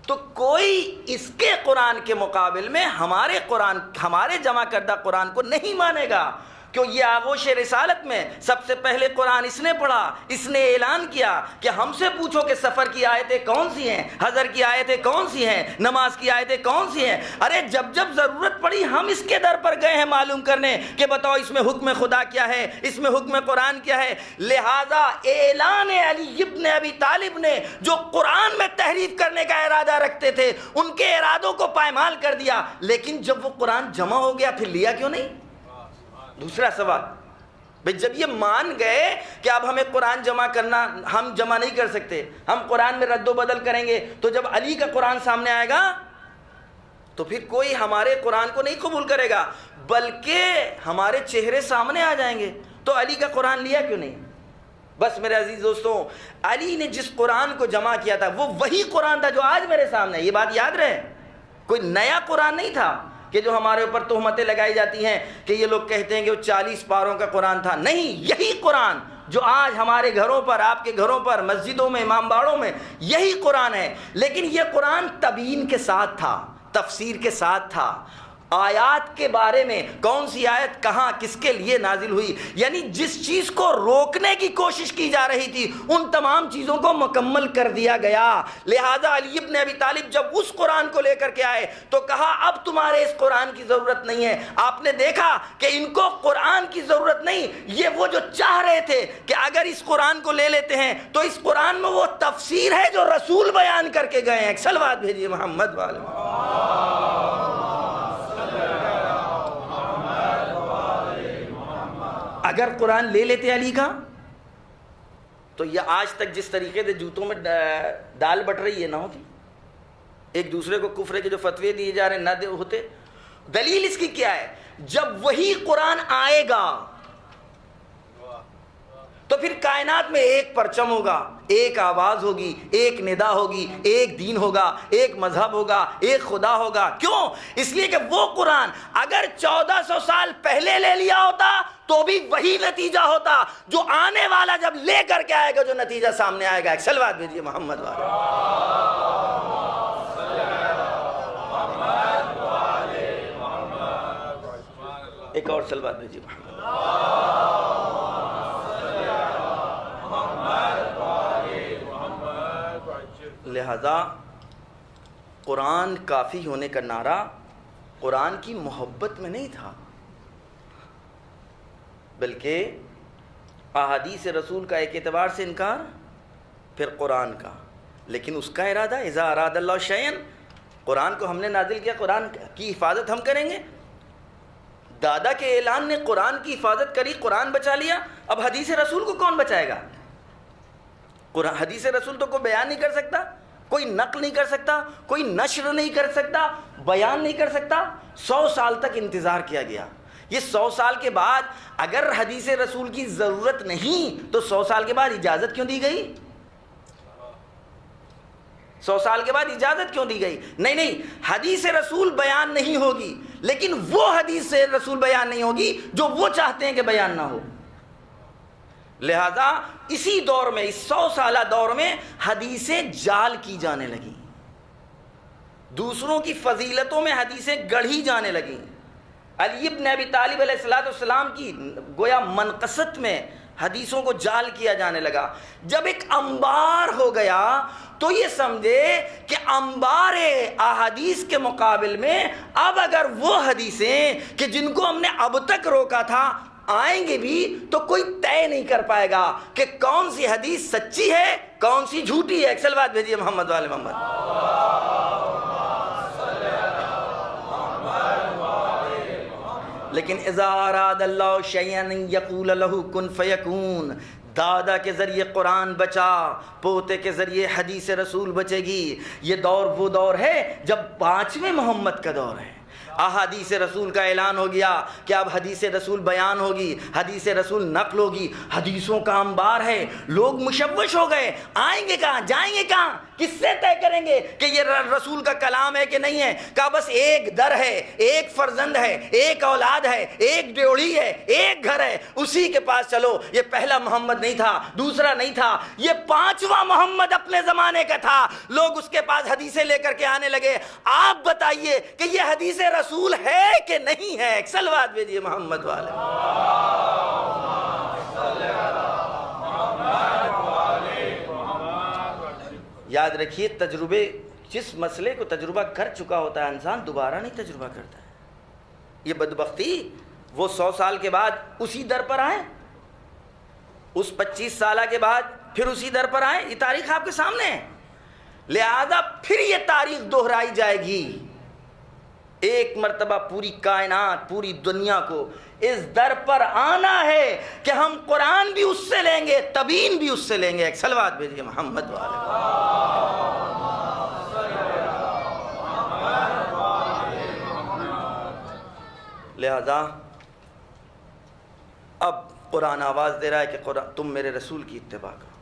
S1: تو کوئی اس کے قرآن کے مقابل میں ہمارے جمع کردہ قرآن کو نہیں مانے گا، کیوں یہ آغوش رسالت میں سب سے پہلے قرآن اس نے پڑھا، اس نے اعلان کیا کہ ہم سے پوچھو کہ سفر کی آیتیں کون سی ہیں، حضر کی آیتیں کون سی ہیں، نماز کی آیتیں کون سی ہیں۔ ارے جب ضرورت پڑی ہم اس کے در پر گئے ہیں معلوم کرنے کہ بتاؤ اس میں حکم خدا کیا ہے، اس میں حکم قرآن کیا ہے۔ لہذا اعلان علی ابن ابی طالب نے جو قرآن میں تحریف کرنے کا ارادہ رکھتے تھے ان کے ارادوں کو پائمال کر دیا، لیکن جب وہ قرآن جمع ہو گیا پھر لیا کیوں نہیں؟ دوسرا سوال، بھئی جب یہ مان گئے کہ اب ہمیں قرآن جمع کرنا، ہم جمع نہیں کر سکتے، ہم قرآن میں رد و بدل کریں گے، تو جب علی کا قرآن سامنے آئے گا تو پھر کوئی ہمارے قرآن کو نہیں قبول کرے گا، بلکہ ہمارے چہرے سامنے آ جائیں گے، تو علی کا قرآن لیا کیوں نہیں؟ بس میرے عزیز دوستوں، علی نے جس قرآن کو جمع کیا تھا وہ وہی قرآن تھا جو آج میرے سامنے ہے، یہ بات یاد رہے، کوئی نیا قرآن نہیں تھا کہ جو ہمارے اوپر تہمتیں لگائی جاتی ہیں کہ یہ لوگ کہتے ہیں کہ وہ 40 پاروں کا قرآن تھا، نہیں، یہی قرآن جو آج ہمارے گھروں پر، آپ کے گھروں پر، مسجدوں میں، امام باڑوں میں، یہی قرآن ہے، لیکن یہ قرآن تبیین کے ساتھ تھا، تفسیر کے ساتھ تھا، آیات کے بارے میں کون سی آیت کہاں کس کے لیے نازل ہوئی، یعنی جس چیز کو روکنے کی کوشش کی جا رہی تھی ان تمام چیزوں کو مکمل کر دیا گیا۔ لہذا علی ابن ابی طالب جب اس قرآن کو لے کر کے آئے تو کہا اب تمہارے اس قرآن کی ضرورت نہیں ہے۔ آپ نے دیکھا کہ ان کو قرآن کی ضرورت نہیں، یہ وہ جو چاہ رہے تھے کہ اگر اس قرآن کو لے لیتے ہیں تو اس قرآن میں وہ تفسیر ہے جو رسول بیان کر کے گئے ہیں۔ صلوات بھیجیے محمد والے اگر قرآن لے لیتے علی کا تو یہ آج تک جس طریقے سے جوتوں میں دال بٹ رہی ہے نہ ہوتی، ایک دوسرے کو کفر کے جو فتوے دیے جا رہے ہیں نہ ہوتے۔ دلیل اس کی کیا ہے؟ جب وہی قرآن آئے گا تو پھر کائنات میں ایک پرچم ہوگا، ایک آواز ہوگی، ایک ندا ہوگی، ایک دین ہوگا، ایک مذہب ہوگا، ایک خدا ہوگا۔ کیوں؟ اس لیے کہ وہ قرآن اگر 1400 سال پہلے لے لیا ہوتا تو بھی وہی نتیجہ ہوتا جو آنے والا جب لے کر کے آئے گا، جو نتیجہ سامنے آئے گا۔ ایک صلوات بھیجیے محمد والے۔ ایک اور صلوات بھیجیے محمد۔ لہذا قرآن کافی ہونے کا نعرہ قرآن کی محبت میں نہیں تھا، بلکہ احادیث رسول کا ایک اعتبار سے انکار، پھر قرآن کا، لیکن اس کا ارادہ اذا اراد اللہ شیئا، قرآن کو ہم نے نازل کیا، قرآن کی حفاظت ہم کریں گے۔ دادا کے اعلان نے قرآن کی حفاظت کری، قرآن بچا لیا، اب حدیث رسول کو کون بچائے گا؟ حدیث رسول تو کوئی بیان نہیں کر سکتا، کوئی نقل نہیں کر سکتا، کوئی نشر نہیں کر سکتا، بیان نہیں کر سکتا۔ 100 سال تک انتظار کیا گیا۔ یہ 100 سال کے بعد اگر حدیث رسول کی ضرورت نہیں تو 100 سال کے بعد اجازت کیوں دی گئی؟ 100 سال کے بعد اجازت کیوں دی گئی؟ نہیں، حدیث رسول بیان نہیں ہوگی، لیکن وہ حدیث رسول بیان نہیں ہوگی جو وہ چاہتے ہیں کہ بیان نہ ہو۔ لہذا اسی دور میں، اس 100 سالہ دور میں حدیثیں جعل کی جانے لگیں، دوسروں کی فضیلتوں میں حدیثیں گڑھی جانے لگیں۔ علی ابن ابی طالب علیہ السلام کی گویا منقصت میں حدیثوں کو جعل کیا جانے لگا۔ جب ایک انبار ہو گیا تو یہ سمجھے کہ انبار احادیث کے مقابل میں اب اگر وہ حدیثیں کہ جن کو ہم نے اب تک روکا تھا آئیں گے بھی تو کوئی طے نہیں کر پائے گا کہ کون سی حدیث سچی ہے کون سی جھوٹی ہے۔ ایک صلوات بھیجیے محمد والے محمد۔ لیکن اذا اراد اللہ شیئا یقول له کن فیکون، دادا کے ذریعے قرآن بچا، پوتے کے ذریعے حدیث رسول بچے گی۔ یہ دور وہ دور ہے جب 5ویں محمد کا دور ہے۔ احادیث رسول کا اعلان ہو گیا کہ اب حدیث رسول بیان ہوگی، حدیث رسول نقل ہوگی، حدیثوں کا انبار ہے۔ لوگ مشوش ہو گئے، آئیں گے کہاں، جائیں گے کہاں، کس سے طے کریں گے کہ یہ رسول کا کلام ہے کہ نہیں ہے؟ کہا بس ایک در ہے، ایک فرزند ہے، ایک اولاد ہے، ایک ڈیوڑی ہے، ایک گھر ہے، اسی کے پاس چلو۔ یہ پہلا محمد نہیں تھا، دوسرا نہیں تھا، یہ 5واں محمد اپنے زمانے کا تھا۔ لوگ اس کے پاس حدیثیں لے کر کے آنے لگے، آپ بتائیے کہ یہ حدیث رسول ہے کہ نہیں ہے؟ ایک صلوات بھیجیے محمد والے۔ یاد رکھیے، تجربے، جس مسئلے کو تجربہ کر چکا ہوتا ہے انسان دوبارہ نہیں تجربہ کرتا ہے۔ یہ بدبختی وہ 100 سال کے بعد اسی در پر آئے، اس 25 سالہ کے بعد پھر اسی در پر آئے۔ یہ تاریخ آپ کے سامنے ہے، لہذا پھر یہ تاریخ دہرائی جائے گی۔ ایک مرتبہ پوری کائنات، پوری دنیا کو اس در پر آنا ہے کہ ہم قرآن بھی اس سے لیں گے، تبین بھی اس سے لیں گے۔ ایک صلوات بھیجیے محمد والے۔ لہذا اب قرآن آواز دے رہا ہے کہ تم میرے رسول کی اتباع کرو۔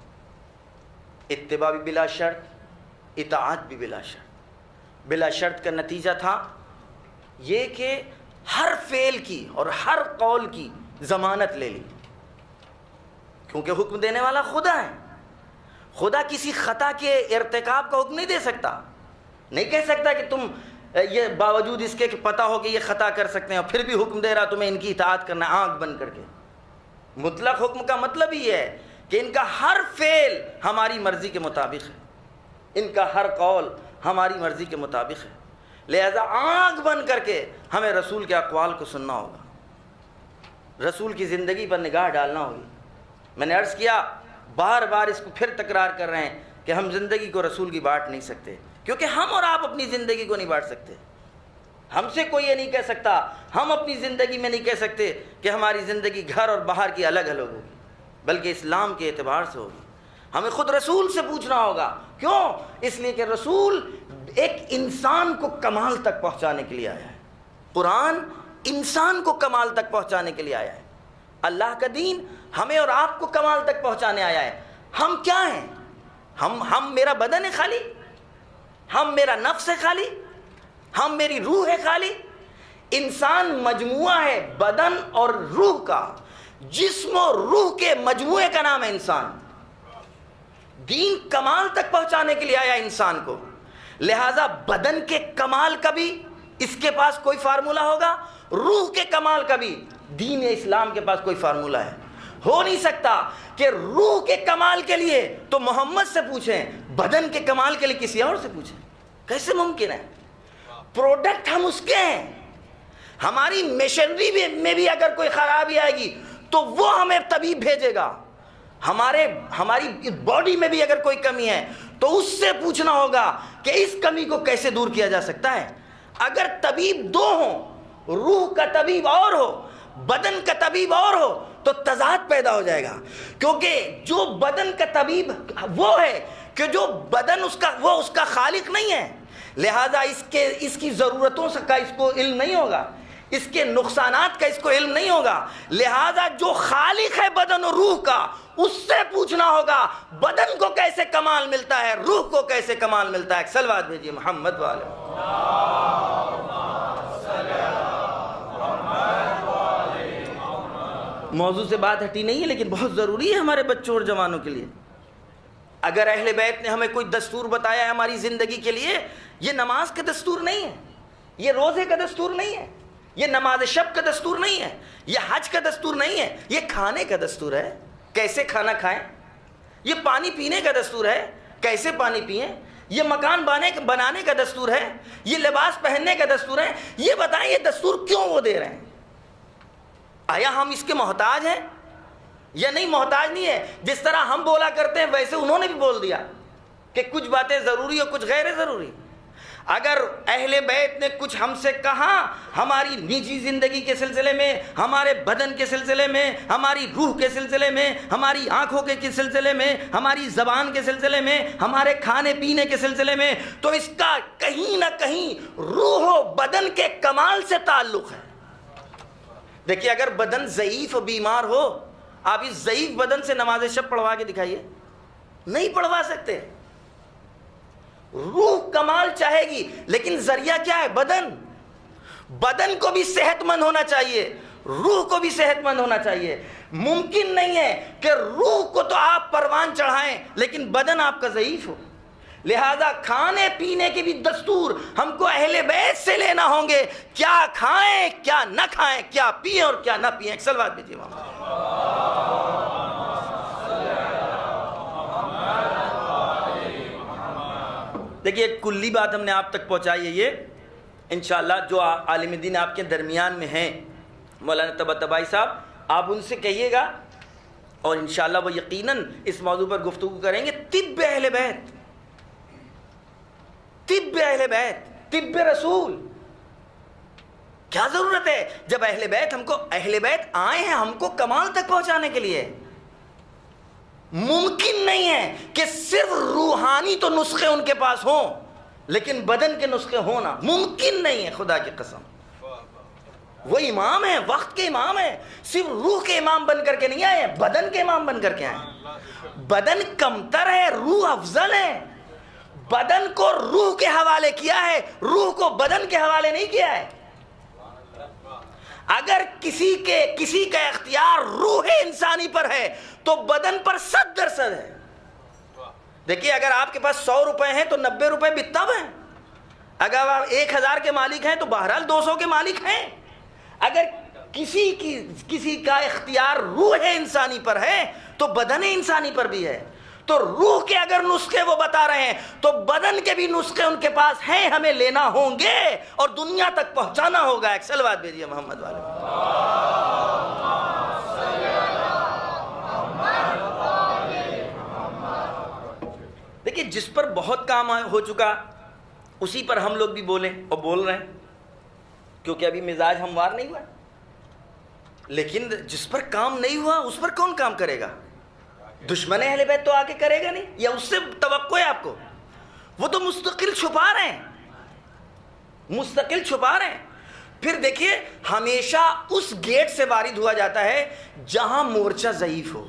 S1: اتباع بھی بلا شرط، اطاعت بھی بلا شرط۔ بلا شرط کا نتیجہ تھا یہ کہ ہر فعل کی اور ہر قول کی ضمانت لے لی، کیونکہ حکم دینے والا خدا ہے۔ خدا کسی خطا کے ارتکاب کا حکم نہیں دے سکتا، نہیں کہہ سکتا کہ تم یہ باوجود اس کے کہ پتہ ہو کہ یہ خطا کر سکتے ہیں اور پھر بھی حکم دے رہا تمہیں ان کی اطاعت کرنا ہے آنکھ بند کر کے۔ مطلق حکم کا مطلب ہی ہے کہ ان کا ہر فعل ہماری مرضی کے مطابق ہے، ان کا ہر قول ہماری مرضی کے مطابق ہے۔ لہذا آنکھ بند کر کے ہمیں رسول کے اقوال کو سننا ہوگا، رسول کی زندگی پر نگاہ ڈالنا ہوگی۔ میں نے عرض کیا، بار بار اس کو پھر تکرار کر رہے ہیں کہ ہم زندگی کو رسول کی بانٹ نہیں سکتے، کیونکہ ہم اور آپ اپنی زندگی کو نہیں بانٹ سکتے۔ ہم سے کوئی یہ نہیں کہہ سکتا، ہم اپنی زندگی میں نہیں کہہ سکتے کہ ہماری زندگی گھر اور باہر کی الگ الگ ہوگی، بلکہ اسلام کے اعتبار سے ہوگی۔ ہمیں خود رسول سے پوچھنا ہوگا، کیوں؟ اس لیے کہ رسول ایک انسان کو کمال تک پہنچانے کے لیے آیا ہے۔ قرآن انسان کو کمال تک پہنچانے کے لیے آیا ہے۔ اللہ کا دین ہمیں اور آپ کو کمال تک پہنچانے آیا ہے۔ ہم کیا ہیں؟ ہم میرا بدن ہے خالی، ہم میرا نفس ہے خالی، ہم میری روح ہے خالی؟ انسان مجموعہ ہے بدن اور روح کا، جسم اور روح کے مجموعے کا نام ہے انسان۔ دین کمال تک پہنچانے کے لیے آیا انسان کو، لہذا بدن کے کمال کا بھی اس کے پاس کوئی فارمولہ ہوگا، روح کے کمال کا بھی دین اسلام کے پاس کوئی فارمولہ ہے۔ ہو نہیں سکتا کہ روح کے کمال کے لیے تو محمد سے پوچھیں، بدن کے کمال کے لیے کسی اور سے پوچھیں، کیسے ممکن ہے؟ پروڈکٹ ہم اس کے ہیں۔ ہماری مشینری میں بھی اگر کوئی خرابی آئے گی تو وہ ہمیں طبیب بھیجے گا، ہماری باڈی میں بھی اگر کوئی کمی ہے تو اس سے پوچھنا ہوگا کہ اس کمی کو کیسے دور کیا جا سکتا ہے۔ اگر طبیب دو ہوں، روح کا طبیب اور ہو، بدن کا طبیب اور ہو، تو تضاد پیدا ہو جائے گا، کیونکہ جو بدن کا طبیب وہ ہے کہ جو بدن وہ اس کا خالق نہیں ہے، لہذا اس کی ضرورتوں کا اس کو علم نہیں ہوگا، اس کے نقصانات کا اس کو علم نہیں ہوگا، لہذا جو خالق ہے بدن اور روح کا اس سے پوچھنا ہوگا بدن کو کیسے کمال ملتا ہے، روح کو کیسے کمال ملتا ہے۔ صلوات بھیجیے محمد والے۔ موضوع سے بات ہٹی نہیں ہے لیکن بہت ضروری ہے ہمارے بچوں اور جوانوں کے لیے۔ اگر اہل بیت نے ہمیں کوئی دستور بتایا ہے ہماری زندگی کے لیے، یہ نماز کا دستور نہیں ہے، یہ روزے کا دستور نہیں ہے، یہ نماز شب کا دستور نہیں ہے، یہ حج کا دستور نہیں ہے، یہ کھانے کا دستور ہے، کیسے کھانا کھائیں۔ یہ پانی پینے کا دستور ہے، کیسے پانی پئیں۔ یہ مکان بنانے کا دستور ہے، یہ لباس پہننے کا دستور ہے۔ یہ بتائیں یہ دستور کیوں وہ دے رہے ہیں؟ آیا ہم اس کے محتاج ہیں یا نہیں؟ محتاج نہیں ہے۔ جس طرح ہم بولا کرتے ہیں ویسے انہوں نے بھی بول دیا کہ کچھ باتیں ضروری اور کچھ غیر ضروری۔ اگر اہل بیت نے کچھ ہم سے کہا ہماری نجی زندگی کے سلسلے میں، ہمارے بدن کے سلسلے میں، ہماری روح کے سلسلے میں، ہماری آنکھوں کے سلسلے میں، ہماری زبان کے سلسلے میں، ہمارے کھانے پینے کے سلسلے میں، تو اس کا کہیں نہ کہیں روح و بدن کے کمال سے تعلق ہے۔ دیکھیے اگر بدن ضعیف و بیمار ہو، آپ اس ضعیف بدن سے نماز شب پڑھوا کے دکھائیے، نہیں پڑھوا سکتے۔ روح کمال چاہے گی لیکن ذریعہ کیا ہے؟ بدن۔ بدن کو بھی صحت مند ہونا چاہیے، روح کو بھی صحت مند ہونا چاہیے۔ ممکن نہیں ہے کہ روح کو تو آپ پروان چڑھائیں لیکن بدن آپ کا ضعیف ہو۔ لہذا کھانے پینے کے بھی دستور ہم کو اہل بیت سے لینا ہوں گے، کیا کھائیں کیا نہ کھائیں، کیا پئیں اور کیا نہ پئیں۔ ایک صلوات بھیجیے محمد۔ دیکھیے ایک کلی بات ہم نے آپ تک پہنچائی ہے، یہ انشاءاللہ جو عالم دین آپ کے درمیان میں ہیں، مولانا طباطبائی صاحب، آپ ان سے کہیے گا اور انشاءاللہ وہ یقیناً اس موضوع پر گفتگو کریں گے۔ طب اہل بیت، طب اہل بیت، طب رسول، کیا ضرورت ہے جب اہل بیت ہم کو، اہل بیت آئے ہیں ہم کو کمال تک پہنچانے کے لیے۔ ممکن نہیں ہے کہ صرف روحانی تو نسخے ان کے پاس ہوں لیکن بدن کے نسخے ہونا ممکن نہیں ہے، خدا کی قسم۔ وہ امام ہیں، وقت کے امام ہیں، صرف روح کے امام بن کر کے نہیں آئے، بدن کے امام بن کر کے آئے۔ بدن کمتر ہے، روح افضل ہے۔ بدن کو روح کے حوالے کیا ہے، روح کو بدن کے حوالے نہیں کیا ہے۔ اگر کسی کا اختیار روح انسانی پر ہے تو بدن پر 100% ہے۔ دیکھیے اگر آپ کے پاس 100 روپے ہیں تو 90 روپے بھی تب ہیں، اگر آپ 1000 کے مالک ہیں تو بہرحال 200 کے مالک ہیں۔ اگر کسی کا اختیار روح انسانی پر ہے تو بدن انسانی پر بھی ہے۔ تو روح کے اگر نسخے وہ بتا رہے ہیں تو بدن کے بھی نسخے ان کے پاس ہیں، ہمیں لینا ہوں گے اور دنیا تک پہنچانا ہوگا۔ ایک صلوات بھیجیے محمد والے۔ دیکھیے جس پر بہت کام ہو چکا اسی پر ہم لوگ بھی بولیں اور بول رہے ہیں، کیونکہ ابھی مزاج ہموار نہیں ہوا، لیکن جس پر کام نہیں ہوا اس پر کون کام کرے گا؟ دشمن اہل بیت تو آگے کرے گا نہیں، یا اس سے توقع ہے آپ کو؟ وہ تو مستقل چھپا رہے ہیں، مستقل چھپا رہے ہیں۔ پھر دیکھیے ہمیشہ اس گیٹ سے وارد ہوا جاتا ہے جہاں مورچہ ضعیف ہو۔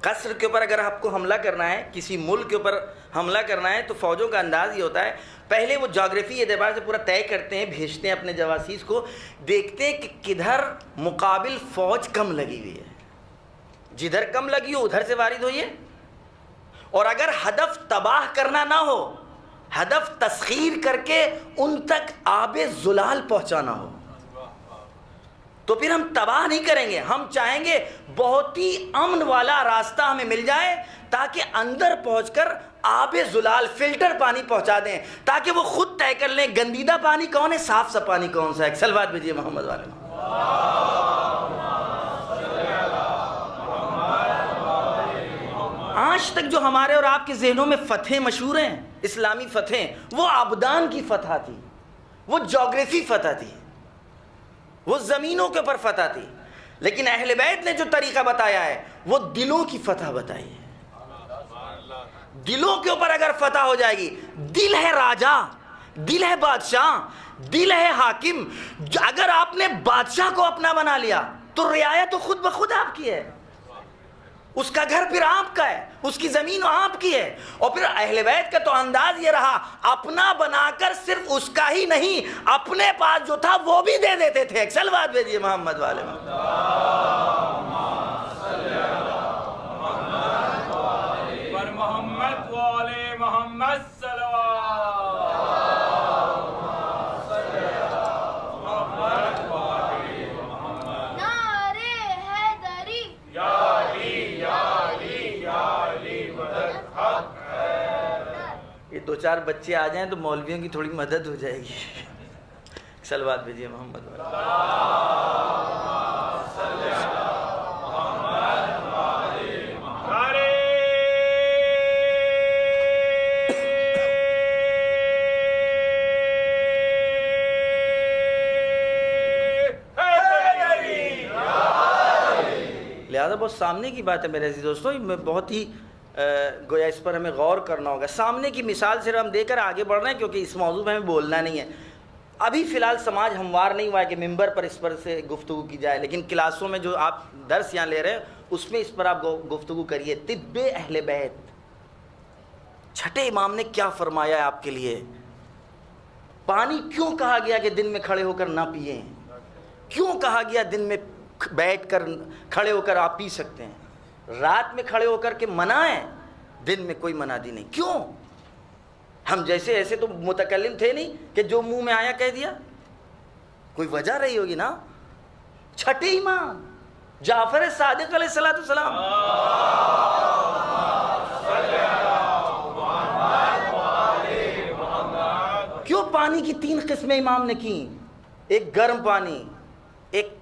S1: قصر کے اوپر اگر آپ کو حملہ کرنا ہے، کسی ملک کے اوپر حملہ کرنا ہے، تو فوجوں کا انداز یہ ہوتا ہے، پہلے وہ جغرافی اعتبار سے پورا طے کرتے ہیں، بھیجتے ہیں اپنے جواسیس کو، دیکھتے ہیں کہ کدھر مقابل فوج کم لگی ہوئی ہے، جدھر کم لگی ہو ادھر سے وارد ہوئیے۔ اور اگر ہدف تباہ کرنا نہ ہو، ہدف تسخیر کر کے ان تک آب زلال پہنچانا ہو، تو پھر ہم تباہ نہیں کریں گے، ہم چاہیں گے بہت ہی امن والا راستہ ہمیں مل جائے تاکہ اندر پہنچ کر آب زلال فلٹر پانی پہنچا دیں، تاکہ وہ خود طے کر لیں گندیدہ پانی کون ہے، صاف سا پانی کون سا ہے۔ ایک صلوات بھیجیے محمد والے۔ آج تک جو ہمارے اور آپ کے ذہنوں میں فتحیں مشہور ہیں، اسلامی فتحیں، وہ ابدان کی فتح تھی، وہ جغرافی فتح تھی، وہ زمینوں کے اوپر فتح تھی، لیکن اہل بیت نے جو طریقہ بتایا ہے وہ دلوں کی فتح بتائی ہے۔ دلوں کے اوپر اگر فتح ہو جائے گی، دل ہے راجا، دل ہے بادشاہ، دل ہے حاکم، اگر آپ نے بادشاہ کو اپنا بنا لیا تو رعایا تو خود بخود آپ کی ہے، اس کا گھر پھر آپ کا ہے، اس کی زمین آپ کی ہے۔ اور پھر اہل بیت کا تو انداز یہ رہا، اپنا بنا کر صرف اس کا ہی نہیں، اپنے پاس جو تھا وہ بھی دے دیتے تھے۔ ایک صلوات بھیجیے محمد والے۔
S2: محمد والے محمد
S1: دو چار بچے آ جائیں تو مولویوں کی تھوڑی مدد ہو جائے گی۔ صلوات بھیجیے محمد والے۔ بہت سامنے کی بات ہے میرے عزیز دوستوں، میں بہت ہی گویا اس پر ہمیں غور کرنا ہوگا. سامنے کی مثال صرف ہم دے کر آگے بڑھ رہے ہیں کیونکہ اس موضوع میں ہمیں بولنا نہیں ہے. ابھی فی الحال سماج ہموار نہیں ہوا ہے کہ ممبر پر اس پر سے گفتگو کی جائے، لیکن کلاسوں میں جو آپ درس یہاں لے رہے ہیں اس میں اس پر آپ گفتگو کریے. طب اہل بیت، چھٹے امام نے کیا فرمایا ہے آپ کے لیے؟ پانی کیوں کہا گیا کہ دن میں کھڑے ہو کر نہ پئیں؟ کیوں کہا گیا دن میں بیٹھ کر کھڑے ہو کر آپ پی سکتے ہیں؟ رات میں کھڑے ہو کر کے منع ہے، دن میں کوئی منادی نہیں. کیوں؟ ہم جیسے ایسے تو متکلم تھے نہیں کہ جو منہ میں آیا کہہ دیا، کوئی وجہ رہی ہوگی نا. چھٹے امام جعفر صادق علیہ السلام، کیوں پانی کی 3 قسمیں امام نے کی؟ ایک گرم پانی، ایک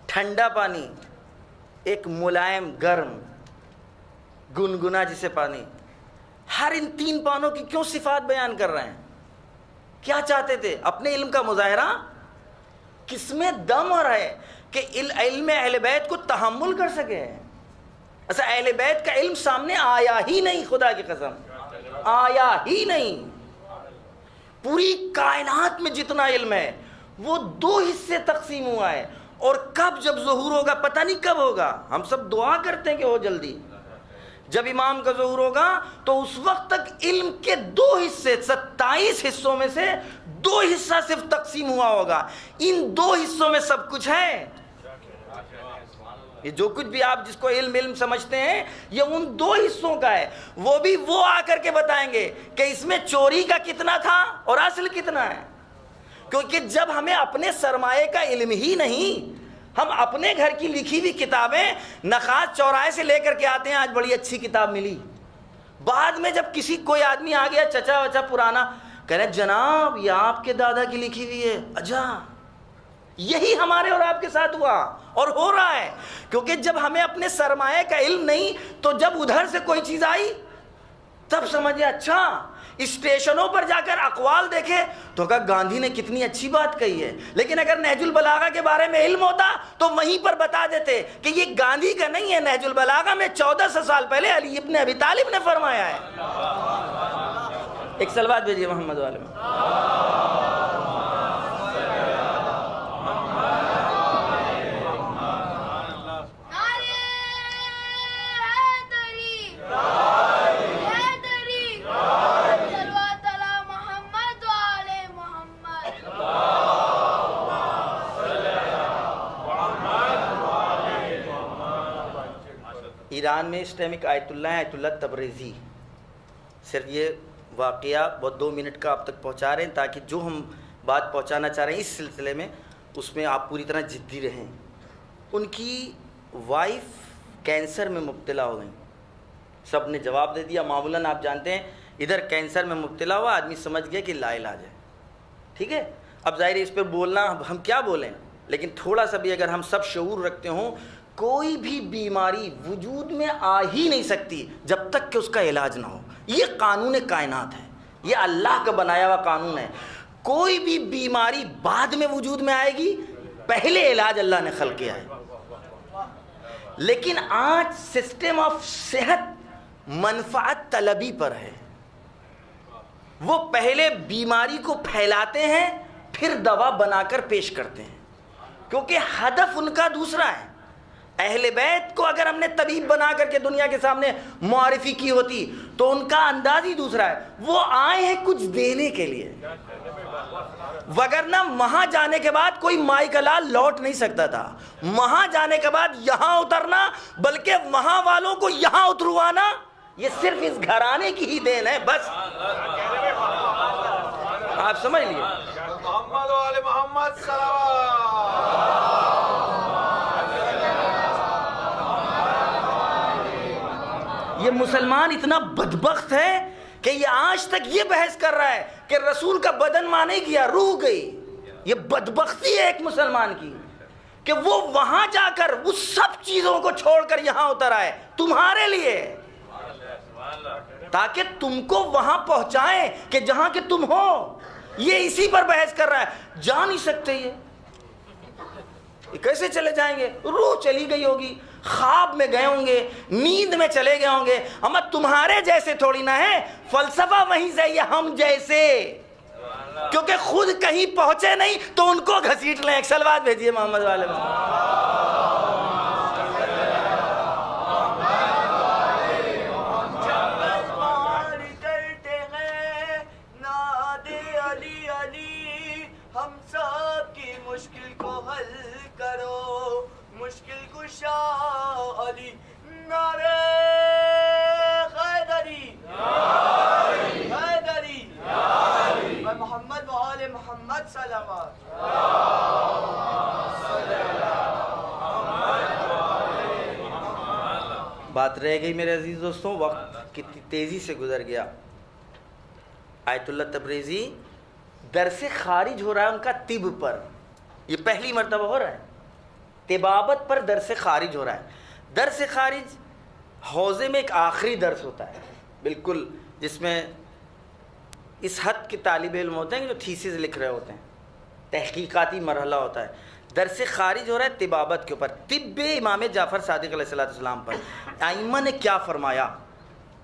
S1: ٹھنڈا پانی، ایک ملائم گرم گنگنا جسے پانی. ہر ان 3 پانوں کی کیوں صفات بیان کر رہے ہیں؟ کیا چاہتے تھے؟ اپنے علم کا مظاہرہ. کس میں دم ہو رہا ہے کہ علم اہل بیت کو تحمل کر سکے. ایسا اہل بیت کا علم سامنے آیا ہی نہیں، خدا کی قسم آیا ہی نہیں. پوری کائنات میں جتنا علم ہے وہ 2 حصے تقسیم ہوا ہے، اور کب جب ظہور ہوگا پتہ نہیں کب ہوگا. ہم سب دعا کرتے ہیں کہ ہو جلدی. جب امام کا ظہور ہوگا تو اس وقت تک علم کے 2 حصے 27 حصوں میں سے 2 حصہ صرف تقسیم ہوا ہوگا. ان 2 حصوں میں سب کچھ ہے. یہ جو کچھ بھی آپ جس کو علم سمجھتے ہیں یہ ان 2 حصوں کا ہے. وہ بھی وہ آ کر کے بتائیں گے کہ اس میں چوری کا کتنا تھا اور اصل کتنا ہے. کیونکہ جب ہمیں اپنے سرمایے کا علم ہی نہیں، ہم اپنے گھر کی لکھی ہوئی کتابیں نخاس چوراہے سے لے کر کے آتے ہیں، آج بڑی اچھی کتاب ملی. بعد میں جب کوئی آدمی آ گیا چچا وچا پرانا، کہہ رہے جناب یہ آپ کے دادا کی لکھی ہوئی ہے. اجا یہی ہمارے اور آپ کے ساتھ ہوا اور ہو رہا ہے. کیونکہ جب ہمیں اپنے سرمایے کا علم نہیں تو جب ادھر سے کوئی چیز آئی تب سمجھے اچھا. اسٹیشنوں پر جا کر اقوال دیکھے تو کہا گاندھی نے کتنی اچھی بات کہی ہے. لیکن اگر نہج البلاغہ کے بارے میں علم ہوتا تو وہیں پر بتا دیتے کہ یہ گاندھی کا نہیں ہے، نہج البلاغہ میں 1400 سال پہلے علی ابن ابی طالب نے فرمایا ہے. ایک صلوات بھیجیے محمد والے میں. ایران میں اس ٹائم ایک آیت اللہ تبریزی، صرف یہ واقعہ بہت 2 منٹ کا آپ تک پہنچا رہے ہیں تاکہ جو ہم بات پہنچانا چاہ رہے ہیں اس سلسلے میں اس میں آپ پوری طرح جدی رہیں. ان کی وائف کینسر میں مبتلا ہو گئیں. سب نے جواب دے دیا. معمولاً آپ جانتے ہیں ادھر کینسر میں مبتلا ہوا آدمی سمجھ گیا کہ لا علاج ہے. ٹھیک ہے، اب ظاہر ہے اس پہ بولنا ہم کیا بولیں، لیکن تھوڑا سا بھی اگر ہم سب شعور رکھتے ہوں، کوئی بھی بیماری وجود میں آ ہی نہیں سکتی جب تک کہ اس کا علاج نہ ہو. یہ قانون کائنات ہے، یہ اللہ کا بنایا ہوا قانون ہے. کوئی بھی بیماری بعد میں وجود میں آئے گی، پہلے علاج اللہ نے خلق کیا ہے. لیکن آج سسٹم آف صحت منفعت طلبی پر ہے. وہ پہلے بیماری کو پھیلاتے ہیں پھر دوا بنا کر پیش کرتے ہیں، کیونکہ ہدف ان کا دوسرا ہے. اہل بیت کو اگر ہم نے طبیب بنا کر کے دنیا کے سامنے معرفی کی ہوتی تو ان کا انداز ہی دوسرا ہے. وہ آئے ہیں کچھ دینے کے لیے، وگرنہ وہاں جانے کے بعد کوئی مائی کا لال لوٹ نہیں سکتا تھا. وہاں جانے کے بعد یہاں اترنا بلکہ وہاں والوں کو یہاں اتروانا یہ صرف اس گھرانے کی ہی دین ہے. بس آپ سمجھ لیے.
S2: محمد و آل محمد صلوات.
S1: یہ مسلمان اتنا بدبخت ہے کہ یہ آج تک یہ بحث کر رہا ہے کہ رسول کا بدن مانے گیا، روح گئی. یہ بدبختی ہے ایک مسلمان کی کہ وہ وہاں جا کر اس سب چیزوں کو چھوڑ کر یہاں اتر آئے تمہارے لیے، تاکہ تم کو وہاں پہنچائیں کہ جہاں کہ تم ہو. یہ اسی پر بحث کر رہا ہے. جا نہیں سکتے یہ کیسے چلے جائیں گے؟ روح چلی گئی ہوگی. خواب میں گئے ہوں گے, نیند میں چلے گئے ہوں گے. اما تمہارے جیسے تھوڑی نہ ہے, فلسفہ وہیں سے یہ ہم جیسے, کیونکہ خود کہیں پہنچے نہیں تو ان کو گھسیٹ لیں. ایک صلوات بھیجیے محمد والے
S3: ہم سب کی مشکل کو حل کرو, مشکل کشا علی. نعرہ حیدری, حیدری, اور محمد و آل محمد صلوات.
S1: بات رہ گئی میرے عزیز دوستوں, وقت کتنی تیزی سے گزر گیا. آیت اللہ تبریزی درس خارج ہو رہا ہے ان کا طب پر, یہ پہلی مرتبہ ہو رہا ہے. طبابت پر درس خارج ہو رہا ہے. درس خارج حوزے میں ایک آخری درس ہوتا ہے بالکل, جس میں اس حد کے طالب علم ہوتے ہیں جو تھیسز لکھ رہے ہوتے ہیں, تحقیقاتی مرحلہ ہوتا ہے. درس خارج ہو رہا ہے طبابت کے اوپر, طب امام جعفر صادق علیہ السلام پر. ائمہ نے کیا فرمایا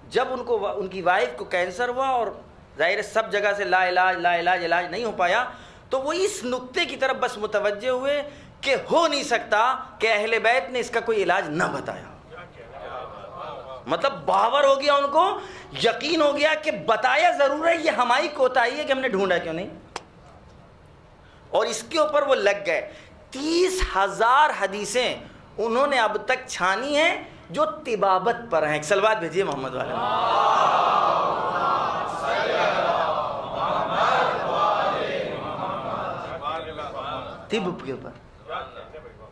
S1: جب ان کی وائف کو کینسر ہوا اور ظاہر سب جگہ سے لا علاج نہیں ہو پایا, تو وہ اس نقطے کی طرف بس متوجہ ہوئے کہ ہو نہیں سکتا کہ اہل بیت نے اس کا کوئی علاج نہ بتایا. مطلب باور ہو گیا, ان کو یقین ہو گیا کہ بتایا ضرور ہے, یہ ہماری کوتاہی ہے کہ ہم نے ڈھونڈا کیوں نہیں. اور اس کے اوپر وہ لگ گئے. 30,000 حدیثیں انہوں نے اب تک چھانی ہیں جو طبابت پر ہیں. ایک صلوات بھیجیے محمد والے. طب کے اوپر.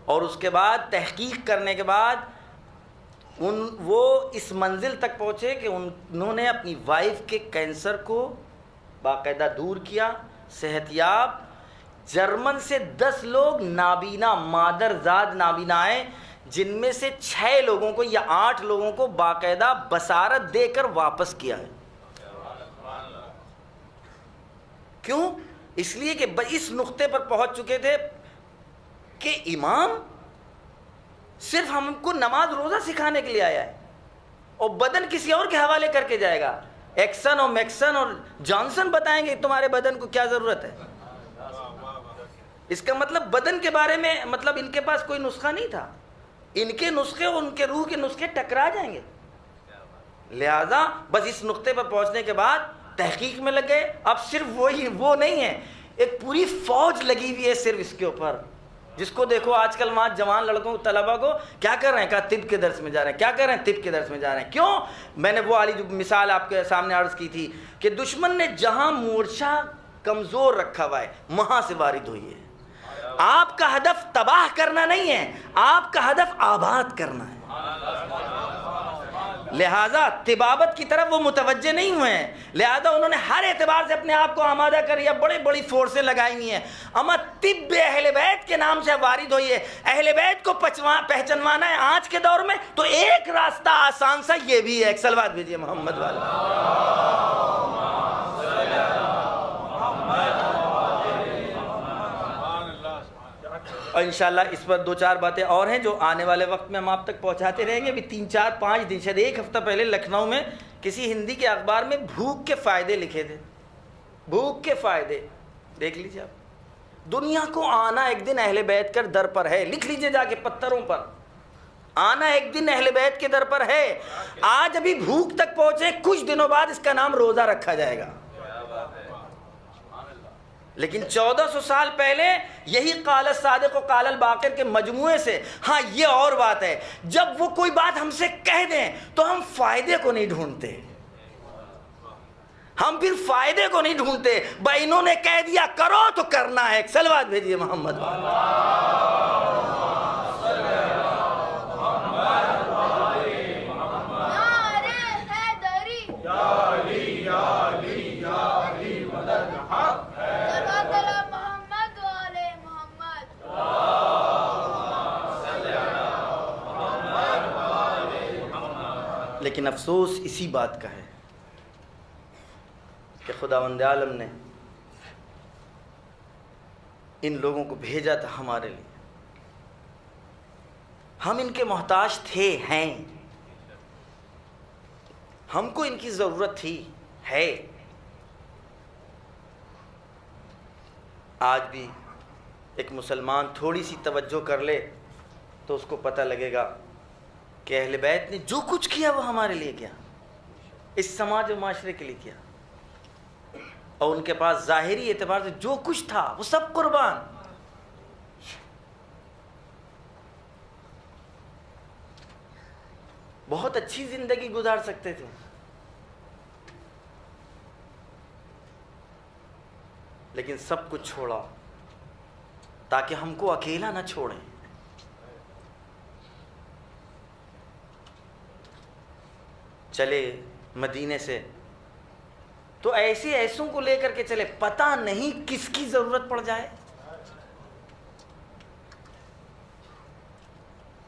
S1: اور اس کے بعد تحقیق کرنے کے بعد وہ اس منزل تک پہنچے کہ انہوں نے اپنی وائف کے کینسر کو باقاعدہ دور کیا, صحت یاب. جرمن سے 10 لوگ نابینا, مادر زاد نابینا آئے, جن میں سے 6 لوگوں کو یا 8 لوگوں کو باقاعدہ بصارت دے کر واپس کیا ہے. کیوں؟ اس لیے کہ اس نقطے پر پہنچ چکے تھے کہ امام صرف ہم کو نماز روزہ سکھانے کے لیے آیا ہے اور بدن کسی اور کے حوالے کر کے جائے گا. ایکسن اور میکسن اور جانسن بتائیں گے تمہارے بدن کو کیا ضرورت ہے. اس کا مطلب بدن کے بارے میں مطلب ان کے پاس کوئی نسخہ نہیں تھا. ان کے نسخے اور ان کے روح کے نسخے ٹکرا جائیں گے. لہذا بس اس نقطے پر پہنچنے کے بعد تحقیق میں لگ گئے. اب صرف وہ نہیں ہے, ایک پوری فوج لگی ہوئی ہے صرف اس کے اوپر. جس کو دیکھو آج کل وہاں جوان لڑکوں طلبا کو کیا کر رہے ہیں, کہا طب کے درس میں جا رہے ہیں. کیا کر رہے ہیں, طب کے درس میں جا رہے ہیں. کیوں؟ میں نے وہ والی جو مثال آپ کے سامنے عرض کی تھی کہ دشمن نے جہاں مورچہ کمزور رکھا ہوا ہے وہاں سے وارد ہوئی ہے. آپ کا ہدف تباہ کرنا نہیں ہے, آپ کا ہدف آباد کرنا ہے. لہذا طبابت کی طرف وہ متوجہ نہیں ہوئے ہیں. لہذا انہوں نے ہر اعتبار سے اپنے آپ کو آمادہ کر لیا, بڑی بڑی فورسیں لگائی ہوئی ہیں. اما طب اہل بیت کے نام سے وارد ہوئی ہے. اہل بیت کو پہچانوانا ہے آج کے دور میں, تو ایک راستہ آسان سا یہ بھی ہے. ایک صلوات بھیجیے محمد والا. اور انشاءاللہ اس پر 2-4 باتیں اور ہیں جو آنے والے وقت میں ہم آپ تک پہنچاتے رہیں گے. ابھی 3-4-5 دن شاید 1 ہفتہ پہلے لکھنؤ میں کسی ہندی کے اخبار میں بھوک کے فائدے لکھے تھے. بھوک کے فائدے دیکھ لیجیے آپ. دنیا کو آنا ایک دن اہل بیت کر در پر ہے. لکھ لیجیے جا کے پتھروں پر, آنا ایک دن اہل بیت کے در پر ہے. آج ابھی بھوک تک پہنچے, کچھ دنوں بعد اس کا نام روزہ رکھا جائے گا. لیکن 1400 سال پہلے یہی قال الصادق و قال الباقر کے مجموعے سے. ہاں یہ اور بات ہے, جب وہ کوئی بات ہم سے کہہ دیں تو ہم فائدے کو نہیں ڈھونڈتے, ہم پھر فائدے کو نہیں ڈھونڈتے. بھائی انہوں نے کہہ دیا کرو تو کرنا ہے. ایک صلوات بھیجیے محمد. لیکن افسوس اسی بات کا ہے کہ خداوند عالم نے ان لوگوں کو بھیجا تھا ہمارے لیے. ہم ان کے محتاج تھے، ہیں، ہم کو ان کی ضرورت تھی، ہے۔ آج بھی ایک مسلمان تھوڑی سی توجہ کر لے تو اس کو پتہ لگے گا کہ اہل بیت نے جو کچھ کیا وہ ہمارے لیے کیا، اس سماج و معاشرے کے لیے کیا، اور ان کے پاس ظاہری اعتبار سے جو کچھ تھا وہ سب قربان۔ بہت اچھی زندگی گزار سکتے تھے، لیکن سب کچھ چھوڑا تاکہ ہم کو اکیلا نہ چھوڑیں۔ چلے مدینے سے تو ایسوں کو لے کر کے چلے، پتہ نہیں کس کی ضرورت پڑ جائے۔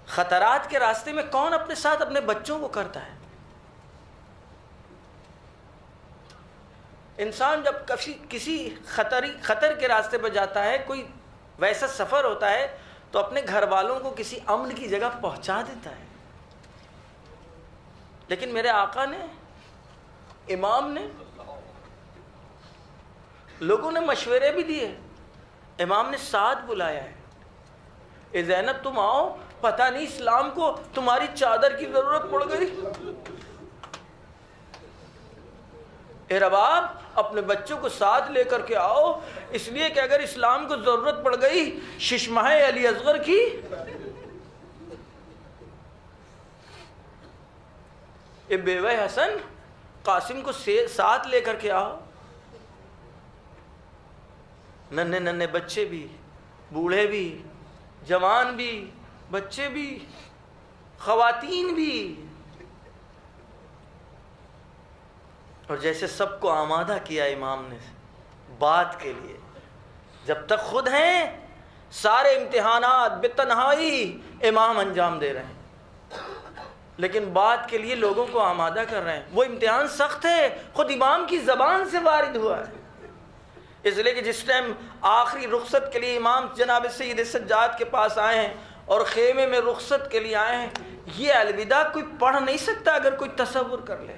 S1: خطرات کے راستے میں کون اپنے ساتھ اپنے بچوں کو کرتا ہے؟ انسان جب کسی خطر کے راستے پہ جاتا ہے، کوئی ویسا سفر ہوتا ہے، تو اپنے گھر والوں کو کسی امن کی جگہ پہنچا دیتا ہے۔ لیکن میرے آقا نے، امام نے، لوگوں نے مشورے بھی دیے، امام نے ساتھ بلایا ہے، اے زینب تم آؤ، پتہ نہیں اسلام کو تمہاری چادر کی ضرورت پڑ گئی، اے رباب اپنے بچوں کو ساتھ لے کر کے آؤ، اس لیے کہ اگر اسلام کو ضرورت پڑ گئی ششمہ علی اصغر کی، اے بیوہ حسن قاسم کو ساتھ لے کر کے آؤ۔ ننھے ننھے بچے بھی، بوڑھے بھی، جوان بھی، بچے بھی، خواتین بھی، اور جیسے سب کو آمادہ کیا امام نے بات کے لیے، جب تک خود ہیں سارے امتحانات بے تنہائی امام انجام دے رہے ہیں، لیکن بات کے لیے لوگوں کو آمادہ کر رہے ہیں۔ وہ امتحان سخت ہے، خود امام کی زبان سے وارد ہوا ہے، اس لیے کہ جس ٹائم آخری رخصت کے لیے امام جناب سید سجاد کے پاس آئے ہیں اور خیمے میں رخصت کے لیے آئے ہیں، یہ الوداع کوئی پڑھ نہیں سکتا اگر کوئی تصور کر لے،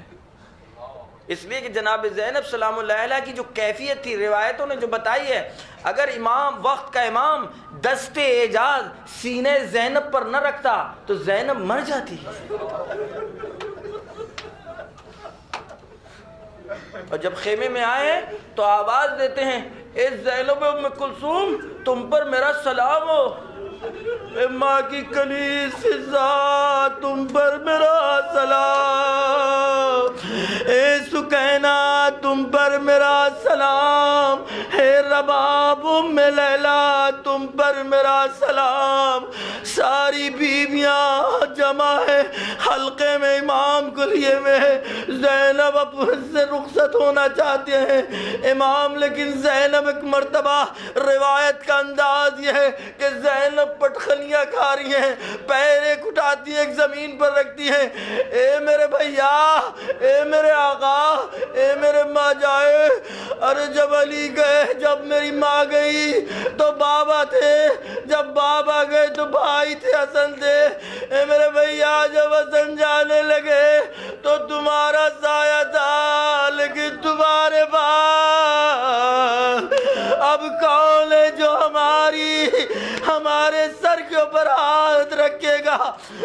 S1: اس لیے کہ جناب زینب سلام اللہ علیہ کی جو کیفیت تھی، روایتوں نے جو بتائی ہے، اگر امام وقت کا امام دست اعجاز سینے زینب پر نہ رکھتا تو زینب مر جاتی۔ اور جب خیمے میں آئے تو آواز دیتے ہیں، اے زینب ام کلثوم تم پر میرا سلام ہو، اے ماں کی کنیز فضا تم پر میرا سلام، اے سکینہ تم پر میرا سلام، اے رباب ام لیلا تم پر میرا سلام۔ ساری بیویاں جمع ہے حلقے میں امام کو لیے ہوئے، زینب اپنے سے رخصت ہونا چاہتے ہیں امام، لیکن زینب ایک مرتبہ روایت کا انداز یہ ہے کہ زینب پٹخنیاں کھا رہی ہیں، پیر ایک اٹھاتی ہیں ایک زمین پر رکھتی ہیں، اے میرے بھیا، اے میرے آقا، اے میرے ماں جائے، ارے جب علی گئے، جب میری ماں گئی تو بابا تھے، جب بابا گئے تو بھائی تھے، حسن تھے، اے میرے بھیا جب حسن جانے لگے تو تمہارا سایہ تھا، لیکن تمہارے بعد اب کون ہے جو ہمارے سر کے اوپر ہاتھ رکھے گا؟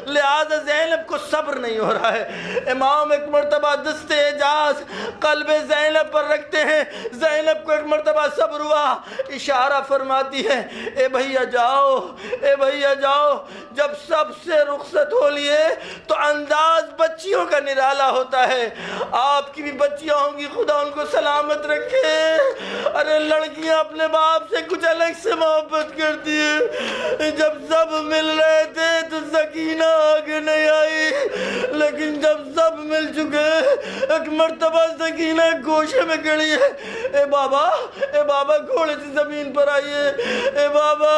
S1: لہذا زینب کو صبر نہیں ہو رہا ہے، امام ایک مرتبہ دست اعجاز قلب زینب پر رکھتے ہیں، زینب کو ایک مرتبہ صبر ہوا، اشارہ فرماتی ہے، اے بھیا جاؤ، اے بھیا جاؤ۔ جب سب سے رخصت ہو لیے تو انداز بچیوں کا نرالا ہوتا ہے، آپ کی بھی بچیاں ہوں گی، خدا ان کو سلامت رکھے، ارے لڑکیاں اپنے باپ سے کچھ الگ سے محبت کرتی ہیں، جب سب مل رہے تھے تو سکینہ آگے نہیں آئی، لیکن جب سب مل چکے ایک مرتبہ سکینہ گوشے میں کھڑی ہے، اے بابا گھوڑے سے زمین پر آئیے، اے بابا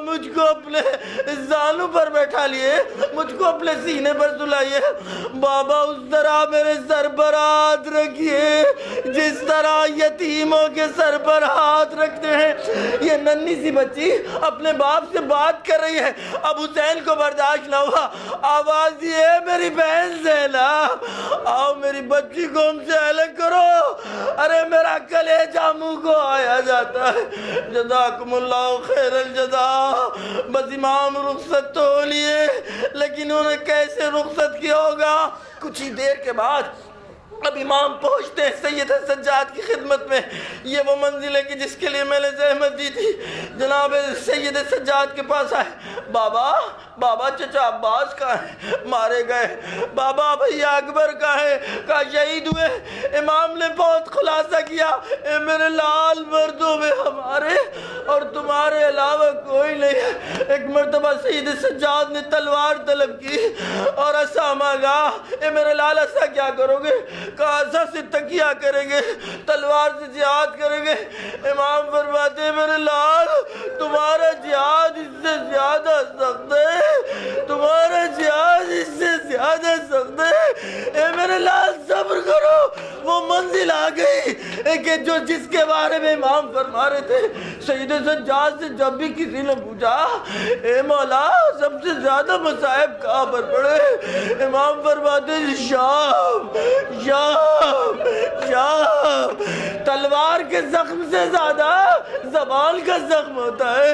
S1: مجھ کو اپنے زانوں پر بیٹھا لیے، مجھ کو اپنے سینے پر سلائیے، بابا اس طرح میرے سر پر ہاتھ رکھیے جس طرح یتیموں کے سر پر ہاتھ رکھتے ہیں۔ یہ ننھی سی بچی اپنے اپنے باپ سے بات کر رہی ہے. اب حسین کو برداشت نہ ہوا, آواز دی ہے میری بہن زینب, آؤ میری بچی کو ہم سے الگ کرو. ارے میرا کلیجہ منہ کو آیا جاتا ہے. جزاکم اللہ خیر الجزا. بس امام رخصت تو ہو لیے, لیکن انہیں کیسے رخصت کیا ہوگا؟ کچھ ہی دیر کے بعد اب امام پہنچتے ہیں سید سجاد کی خدمت میں. یہ وہ منزل ہے کہ جس کے لیے میں نے زحمت دی تھی. جناب سید سجاد کے پاس آئے. بابا بابا چچا عباس کہاں ہے؟ مارے گئے. بابا بھیا اکبر کہاں ہے؟ کہا شہید ہوئے. امام نے بہت خلاصہ کیا, اے میرے لال مردوں میں ہمارے اور تمہارے علاوہ کوئی نہیں ہے. ایک مرتبہ سید سجاد نے تلوار طلب کی اور عصا مانگا. اے میرے لال عصا کیا کرو گے؟ کہا عصا سے تکیہ کریں گے, تلوار سے جہاد کریں گے. امام فرماتے ہیں میرے لال تمہارا جہاد اس سے زیادہ سخت ہے, تمہارا جہاد اس سے زیادہ سخت ہے. اے میرے لال صبر کرو, وہ منزل آ گئی کہ جو جس کے بارے میں امام فرما رہے تھے. سید سجاد سے جب بھی کسی نے پوچھا اے مولا سب سے زیادہ مصائب کہاں پر پڑے, امام فرماتے ہیں شام شام شام. تلوار کے زخم سے زیادہ زبان کا زخم ہوتا ہے.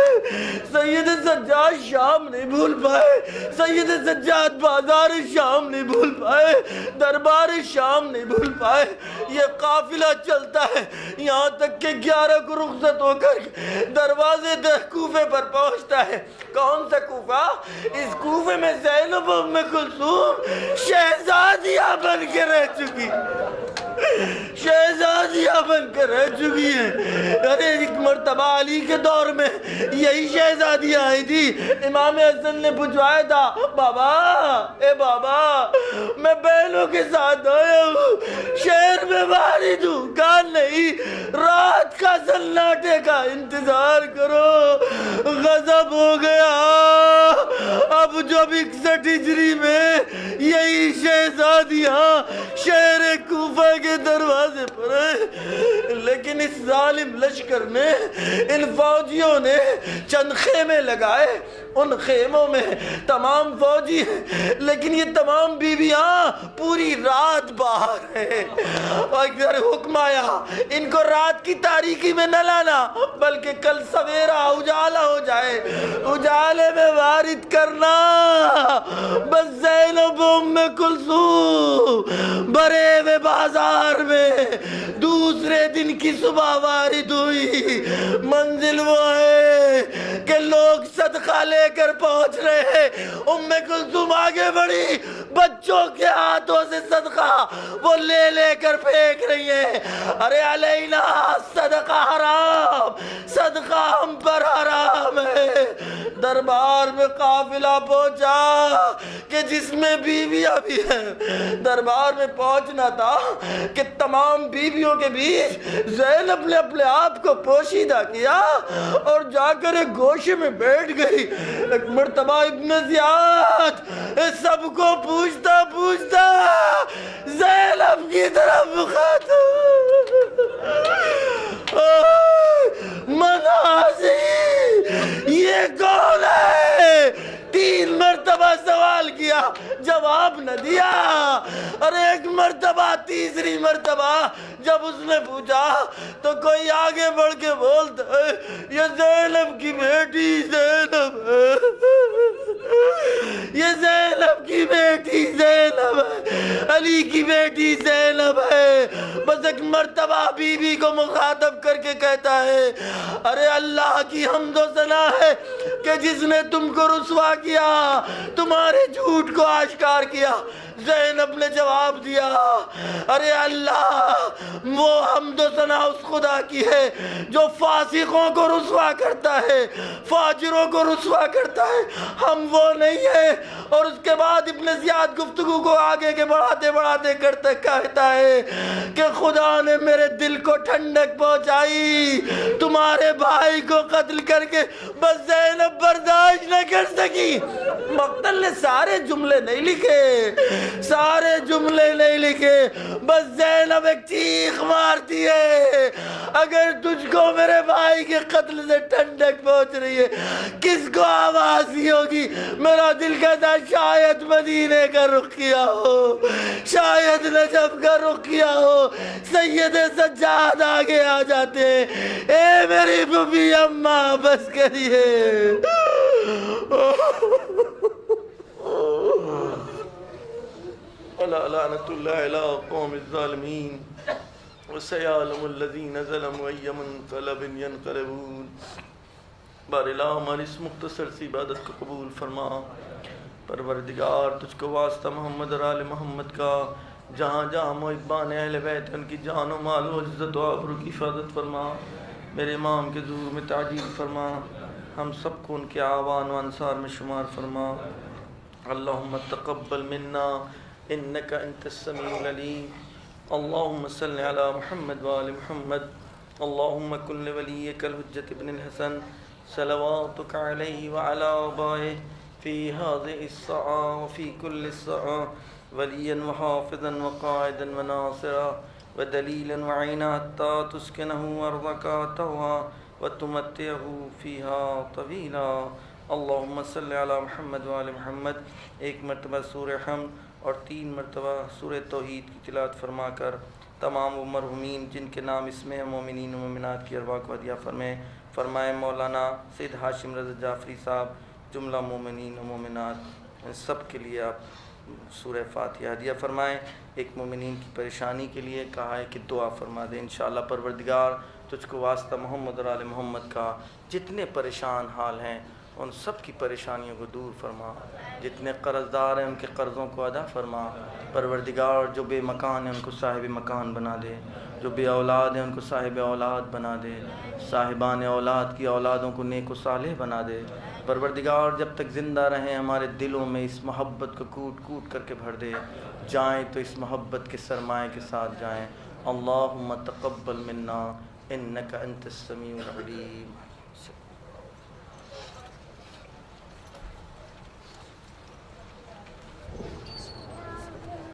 S1: سید سجاد شام نہیں بھول پائے, سید سجاد بازار شام نہیں بھول پائے, دربار شام نہیں بھول پائے. یہ قافلہ چلتا ہے یہاں تک کہ 11 کو رخصت ہو کر دروازے کوفے پر پہنچتا ہے. کون سا کوفہ؟ اس کوفے میں زینب ام کلثوم شہزادیاں بن کے رہ چکی, شہزادیاں بن کر رہ چکی ہیں. ارے ایک مرتبہ علی کے دور میں یہی شہزادیاں آئی تھی. امام حسن نے پوچھوایا تھا بابا اے بابا میں بہنوں کے ساتھ آیا ہوں, شہر میں وارد ہوں. کہا نہیں, رات کا سناٹے کا انتظار کرو, غضب ہو گیا. اب جب 61 ہجری میں یہی شہزادیاں شہر کوفہ کے دروازے پر ہیں, لیکن اس ظالم لشکر نے, ان فوجیوں نے چند خیمے لگائے. ان خیموں میں تمام فوجی ہیں, لیکن یہ تمام بیویاں پوری رات باہر ہیں. اور اگر حکم آیا ان کو رات کی تاریکی میں نہ لانا, بلکہ کل سویرا اجالا ہو جائے, اجالے میں وارد کرنا. بس زینب ام کلثوم برے ہوئے بازار میں دوسرے دن کی صبح وارد ہوئی. منزل وہ ہے کہ لوگ صدقہ لے کر پہنچ رہے ہیں. ام کلثوم آگے بڑھی, بچوں کے ہاتھوں سے صدقہ وہ لے لے کر پھینک رہی ہیں. ارے علینا صدقہ حرام, صدقہ ہم پر حرام ہے. دربار میں قافلہ پہنچا کہ جس میں بیویاں بھی ہیں. دربار میں پہنچنا تھا کہ تمام بیویوں کے بیچ زینب نے اپنے آپ کو پوشیدہ کیا اور جا کر ایک گوشے میں بیٹھ گئی. ایک مرتبہ ابن زیاد سب کو پوچھتا پوچھتا زینب کی طرف مخاطب, منازی یہ کون ہے؟ 3 مرتبہ سوال کیا, جواب نہ دیا. اور ایک مرتبہ, تیسری مرتبہ جب اس نے پوچھا تو کوئی آگے بڑھ کے بولتا ہے یہ زینب کی بیٹی زینب ہے, یہ زینب کی بیٹی زینب ہے, علی کی بیٹی زینب ہے. بس ایک مرتبہ بی بی کو مخاطب کر کے کہتا ہے ارے اللہ کی حمد و ثنا ہے کہ جس نے تم کو رسوا کیا, تمہارے جھوٹ کو آشکار کیا. زینب نے جواب دیا ارے اللہ وہ حمد و ثنا اس خدا کی ہے جو فاسقوں کو رسوا کرتا ہے, فاجروں کو رسوا کرتا ہے, ہم وہ نہیں ہیں. اور اس کے بعد ابن زیاد گفتگو کو آگے کے بڑھاتے بڑھاتے کرتے کہتا ہے کہ خدا نے میرے دل کو ٹھنڈک پہنچائی تمہارے بھائی کو قتل کر کے, بس زینب برداشت نہ کر سکی. مقتل نے سارے جملے نہیں لکھے, سارے جملے نہیں لکھے، بس زینب ایک چیخ مارتی ہے، اگر تجھ کو میرے بھائی کے قتل سے ٹھنڈک پہنچ رہی ہے، کس کو آواز دی ہوگی؟ میرا دل کہتا ہے شاید مدینے کا رخ کیا ہو، شاید نجف کا رخ کیا ہو، سید سجاد آگے آ جاتے ہیں، اے میری ببی اماں بس کریے۔ الا لعنت اللہ علی قوم الظالمین وسیعلم الذین ظلموا ای منقلب ینقلبون۔ بار الہ ہماری اس مختصر سی عبادت کو قبول فرما۔ پروردگار تجھ کو واسطہ محمد اور آل محمد کا، جہاں جہاں محبان اہل بیت ان کی جان و مال و عزت و آبرو کی حفاظت فرما، میرے امام کے ظہور میں تعجیل فرما، ہم سب کو ان کے آوان و انصار میں شمار فرما۔ اللہم تقبل منا انک انت السمیع العلیم۔ اللہم صلی علی محمد وآل محمد۔ اللہم کن لولیک الحجۃ ابن الحسن صلواتک علیہ وعلی آبائہ فی هذه الساعة وفی کل الساعة ولیا وحافظا وقائدا وناصرا ودلیلا وعینا حتی تسکنہ ارضک طوعا وتمتعہ فیہا طویلا۔ اللہم صلی علی محمد وآل محمد۔ ایک مرتبہ سورہ حمد اور 3 مرتبہ سورہ توحید کی تلاوت فرما کر تمام وہ مرحومین جن کے نام اس میں مومنین و مومنات کی ارواح کو ہدیہ فرمائے مولانا سید ہاشم رضا جعفری صاحب، جملہ مومنین و مومنات، ان سب کے لیے آپ سورہ فاتحہ ہدیہ فرمائیں۔ ایک مومنین کی پریشانی کے لیے کہا ہے کہ دعا فرما دیں، انشاءاللہ پروردگار تجھ کو واسطہ محمد اور آل محمد کا جتنے پریشان حال ہیں ان سب کی پریشانیوں کو دور فرما، جتنے قرض دار ہیں ان کے قرضوں کو ادا فرما۔ پروردگار جو بے مکان ہیں ان کو صاحب مکان بنا دے، جو بے اولاد ہیں ان کو صاحب اولاد بنا دے، صاحبان اولاد کی اولادوں کو نیک و صالح بنا دے۔ پروردگار جب تک زندہ رہیں ہمارے دلوں میں اس محبت کو کوٹ کوٹ کر کے بھر دے، جائیں تو اس محبت کے سرمایے کے ساتھ جائیں۔ اللہم تقبل منا انک انت السمیع العلیم۔